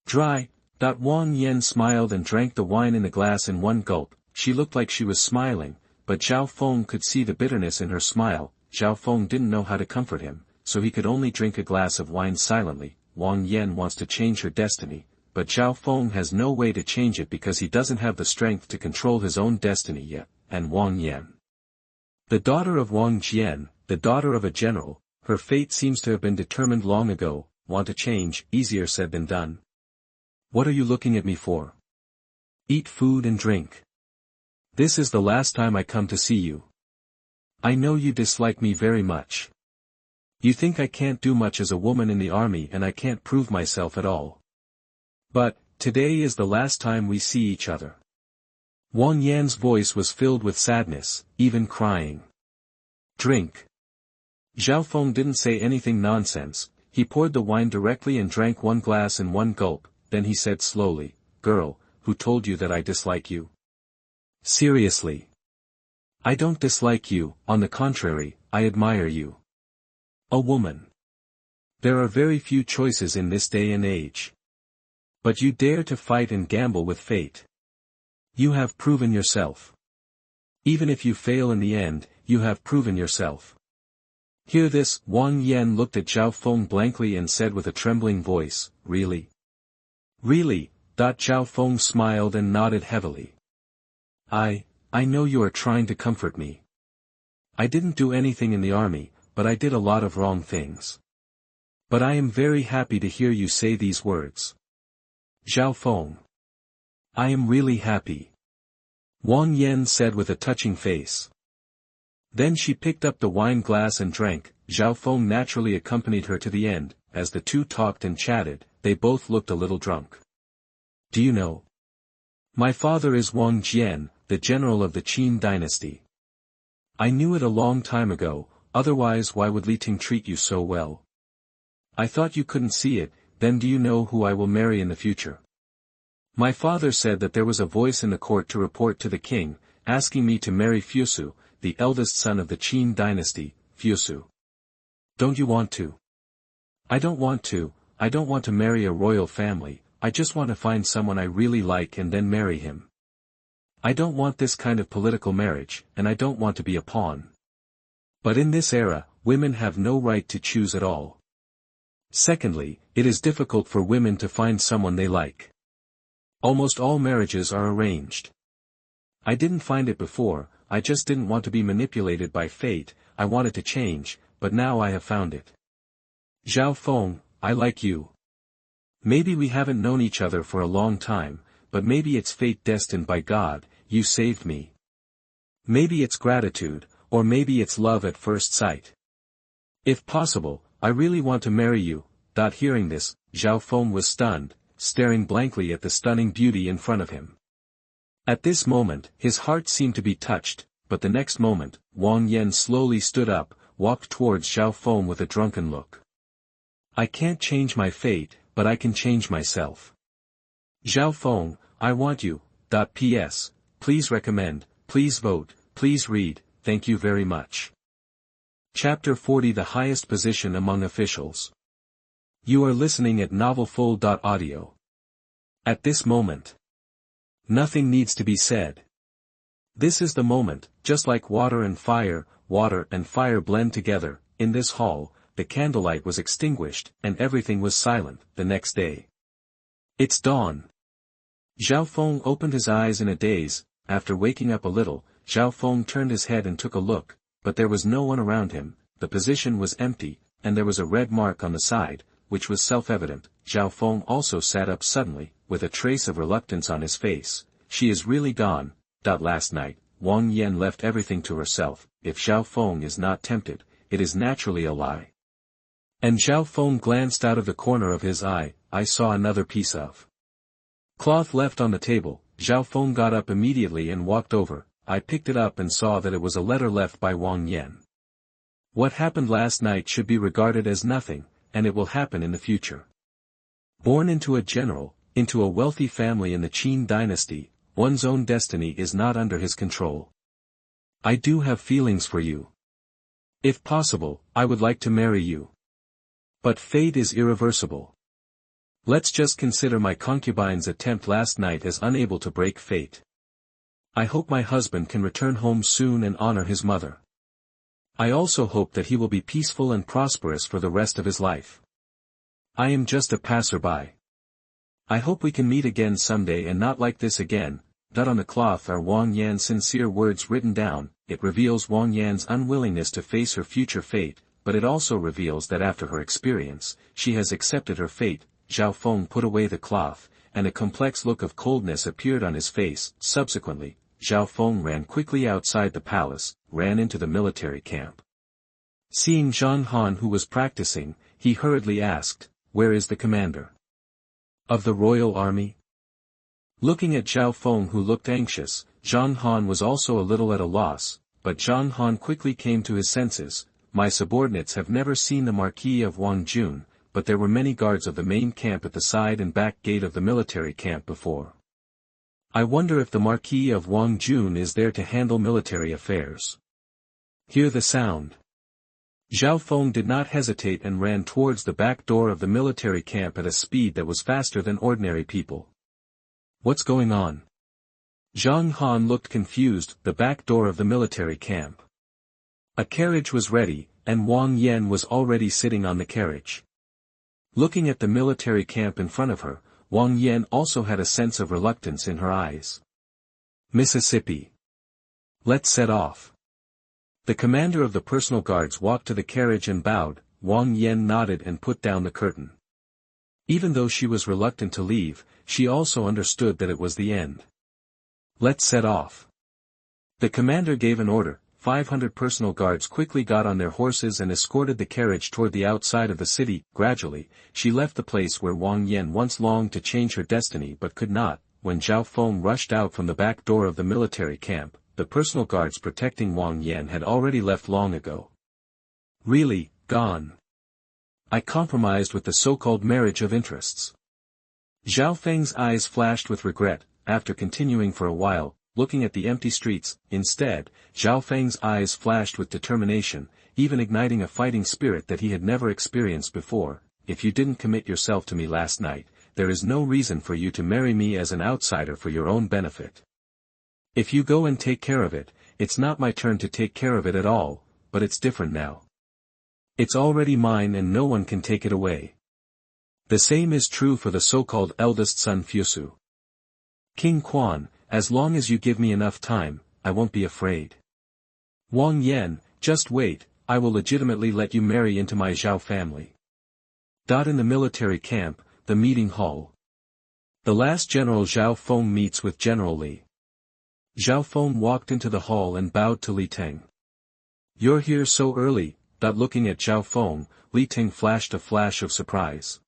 Dry. Wang Yan smiled and drank the wine in the glass in one gulp. She looked like she was smiling, but Zhao Feng could see the bitterness in her smile. Zhao Feng didn't know how to comfort him, so he could only drink a glass of wine silently. Wang Yan wants to change her destiny, but Zhao Feng has no way to change it because he doesn't have the strength to control his own destiny yet. And Wang Yan, the daughter of Wang Jian, the daughter of a general, her fate seems to have been determined long ago. Want to change? Easier said than done. What are you looking at me for? Eat food and drink. This is the last time I come to see you. I know you dislike me very much. You think I can't do much as a woman in the army and I can't prove myself at all. But, today is the last time we see each other. Wang Yan's voice was filled with sadness, even crying. Drink. Zhao Feng didn't say anything nonsense. He poured the wine directly and drank one glass in one gulp, then he said slowly, Girl, who told you that I dislike you? Seriously. I don't dislike you, on the contrary, I admire you. A woman. There are very few choices in this day and age. But you dare to fight and gamble with fate. You have proven yourself. Even if you fail in the end, you have proven yourself. Hear this. Wang Yan looked at Zhao Feng blankly and said with a trembling voice, Really? Really? Zhao Feng smiled and nodded heavily. I know you are trying to comfort me. I didn't do anything in the army, but I did a lot of wrong things. But I am very happy to hear you say these words. Zhao Feng. I am really happy. Wang Yan said with a touching face. Then she picked up the wine glass and drank. Zhao Feng naturally accompanied her to the end. As the two talked and chatted, they both looked a little drunk. Do you know? My father is Wang Jian, the general of the Qin Dynasty. I knew it a long time ago, otherwise why would Li Ting treat you so well? I thought you couldn't see it. Then do you know who I will marry in the future? My father said that there was a voice in the court to report to the king, asking me to marry Fusu, the eldest son of the Qin Dynasty. Fusu. Don't you want to? I don't want to. I don't want to marry a royal family, I just want to find someone I really like and then marry him. I don't want this kind of political marriage, and I don't want to be a pawn. But in this era, women have no right to choose at all. Secondly, it is difficult for women to find someone they like. Almost all marriages are arranged. I didn't find it before, I just didn't want to be manipulated by fate, I wanted to change, but now I have found it. Zhao Feng, I like you. Maybe we haven't known each other for a long time, but maybe it's fate destined by God, you saved me. Maybe it's gratitude, or maybe it's love at first sight. If possible, I really want to marry you. Hearing this, Zhao Feng was stunned, staring blankly at the stunning beauty in front of him. At this moment, his heart seemed to be touched, but the next moment, Wang Yan slowly stood up, walked towards Zhao Feng with a drunken look. I can't change my fate, but I can change myself. Zhao Feng, I want you. P.S. Please recommend, please vote, please read, thank you very much. Chapter 40 The Highest Position Among Officials. You are listening at novelfull.audio. At this moment, nothing needs to be said. This is the moment, just like water and fire blend together, in this hall, the candlelight was extinguished, and everything was silent, the next day. It's dawn. Zhao Feng opened his eyes in a daze. After waking up a little, Zhao Feng turned his head and took a look, but there was no one around him, the position was empty, and there was a red mark on the side, which was self-evident. Zhao Feng also sat up suddenly, with a trace of reluctance on his face. She is really gone. Last night, Wang Yan left everything to herself. If Zhao Feng is not tempted, it is naturally a lie. And Zhao Feng glanced out of the corner of his eye. I saw another piece of cloth left on the table. Zhao Feng got up immediately and walked over. I picked it up and saw that it was a letter left by Wang Yan. What happened last night should be regarded as nothing, and it will happen in the future. Born into a general, into a wealthy family in the Qin Dynasty, one's own destiny is not under his control. I do have feelings for you. If possible, I would like to marry you. But fate is irreversible. Let's just consider my concubine's attempt last night as unable to break fate. I hope my husband can return home soon and honor his mother. I also hope that he will be peaceful and prosperous for the rest of his life. I am just a passerby. I hope we can meet again someday and not like this again. On the cloth are Wang Yan's sincere words written down. It reveals Wang Yan's unwillingness to face her future fate, but it also reveals that after her experience, she has accepted her fate. Zhao Feng put away the cloth, and a complex look of coldness appeared on his face. Subsequently, Zhao Feng ran quickly outside the palace, ran into the military camp. Seeing Xuanhuan who was practicing, he hurriedly asked, "Where is the commander of the royal army?" Looking at Zhao Feng who looked anxious, Xuanhuan was also a little at a loss, but Xuanhuan quickly came to his senses. My subordinates have never seen the Marquis of Wang Jian, but there were many guards of the main camp at the side and back gate of the military camp before. I wonder if the Marquis of Wang Jian is there to handle military affairs. Hear the sound. Zhao Feng did not hesitate and ran towards the back door of the military camp at a speed that was faster than ordinary people. What's going on? Xuanhuan looked confused. The back door of the military camp. A carriage was ready, and Wang Yan was already sitting on the carriage. Looking at the military camp in front of her, Wang Yan also had a sense of reluctance in her eyes. Mississippi. Let's set off. The commander of the personal guards walked to the carriage and bowed. Wang Yan nodded and put down the curtain. Even though she was reluctant to leave, she also understood that it was the end. Let's set off. The commander gave an order. 500 personal guards quickly got on their horses and escorted the carriage toward the outside of the city. Gradually, she left the place where Wang Yan once longed to change her destiny but could not. When Zhao Feng rushed out from the back door of the military camp, the personal guards protecting Wang Yan had already left long ago. Really, gone. I compromised with the so-called marriage of interests. Zhao Feng's eyes flashed with regret. After continuing for a while, looking at the empty streets, instead, Zhao Feng's eyes flashed with determination. even igniting a fighting spirit that he had never experienced before. If you didn't commit yourself to me last night, there is no reason for you to marry me as an outsider for your own benefit. If you go and take care of it, it's not my turn to take care of it at all, but it's different now. It's already mine and no one can take it away. The same is true for the so-called eldest son Fusu. King Quan, as long as you give me enough time, I won't be afraid. Wang Yan, just wait, I will legitimately let you marry into my Zhao family. In the military camp, the meeting hall. The last General Zhao Feng meets with General Li. Zhao Feng walked into the hall and bowed to Li Teng. You're here so early. Looking at Zhao Feng, Li Teng flashed a flash of surprise.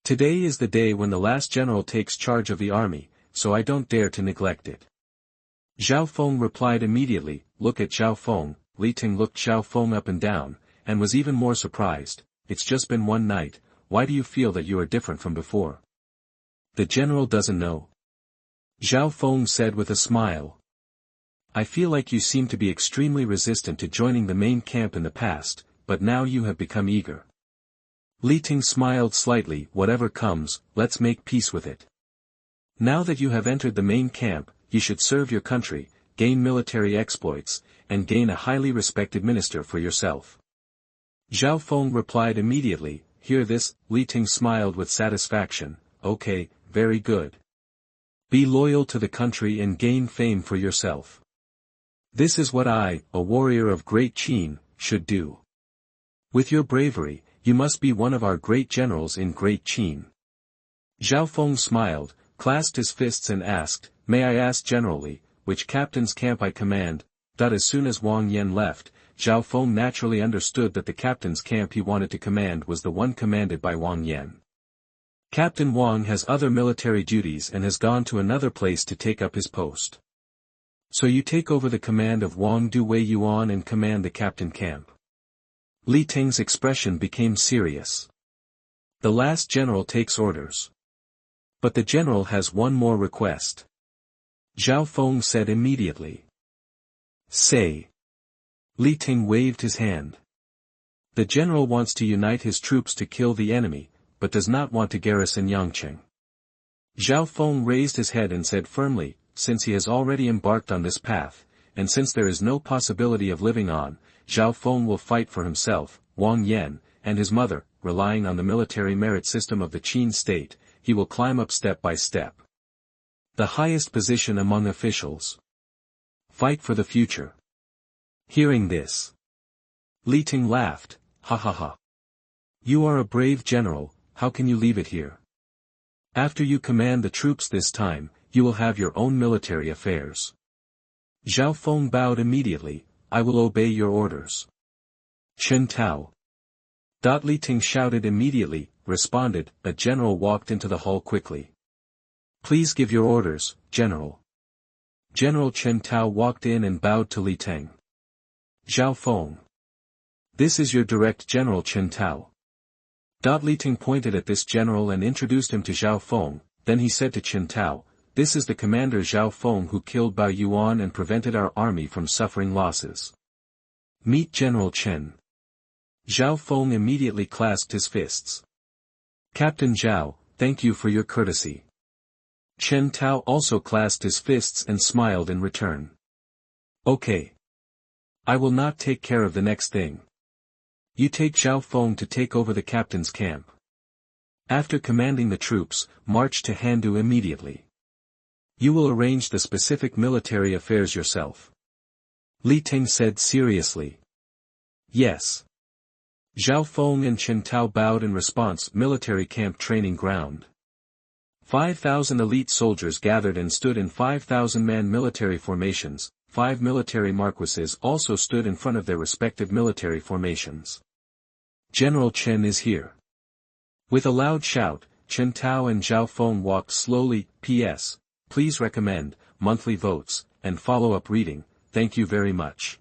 Today is the day when the last general takes charge of the army, so I don't dare to neglect it. Zhao Feng replied immediately. Look at Zhao Feng. Li Teng looked Zhao Feng up and down, and was even more surprised. It's just been one night, why do you feel that you are different from before? The general doesn't know. Zhao Feng said with a smile. I feel like you seem to be extremely resistant to joining the main camp in the past, but now you have become eager. Li Teng smiled slightly. Whatever comes, let's make peace with it. Now that you have entered the main camp, you should serve your country, gain military exploits, and gain a highly respected minister for yourself. Zhao Feng replied immediately. Hear this? Li Teng smiled with satisfaction. Okay, very good. Be loyal to the country and gain fame for yourself. This is what I, a warrior of Great Qin, should do. With your bravery, you must be one of our great generals in Great Qin. Zhao Feng smiled, clasped his fists and asked, May I ask generally, which captain's camp I command? As soon as Wang Yan left, Zhao Feng naturally understood that the captain's camp he wanted to command was the one commanded by Wang Yan. Captain Wang has other military duties and has gone to another place to take up his post. So you take over the command of Wang Wei Yuan and command the captain camp. Li Teng's expression became serious. The last general takes orders. But the general has one more request. Zhao Feng said immediately. Say. Li Teng waved his hand. The general wants to unite his troops to kill the enemy, but does not want to garrison Yangqing. Zhao Feng raised his head and said firmly, since he has already embarked on this path, and since there is no possibility of living on, Zhao Feng will fight for himself, Wang Yan, and his mother. Relying on the military merit system of the Qin State, he will climb up step by step. The highest position among officials. Fight for the future. Hearing this, Li Teng laughed, ha ha ha. You are a brave general, how can you leave it here? After you command the troops this time, you will have your own military affairs. Zhao Feng bowed immediately. I will obey your orders. Chen Tao. Li Teng shouted immediately, responded. A general walked into the hall quickly. Please give your orders, General. General Chen Tao walked in and bowed to Li Teng. Zhao Feng. This is your direct General Chen Tao. Li Teng pointed at this general and introduced him to Zhao Feng, then he said to Chen Tao, this is the commander Zhao Feng who killed Bao Yuan and prevented our army from suffering losses. Meet General Chen. Zhao Feng immediately clasped his fists. Captain Zhao, thank you for your courtesy. Chen Tao also clasped his fists and smiled in return. Okay. I will not take care of the next thing. You take Zhao Feng to take over the captain's camp. After commanding the troops, march to Handu immediately. You will arrange the specific military affairs yourself. Li Teng said seriously. Yes. Zhao Feng and Chen Tao bowed in response. Military camp training ground. 5,000 elite soldiers gathered and stood in 5,000-man military formations. 5 military marquises also stood in front of their respective military formations. General Chen is here. With a loud shout, Chen Tao and Zhao Feng walked slowly. P.S. Please recommend, monthly votes, and follow-up reading, thank you very much.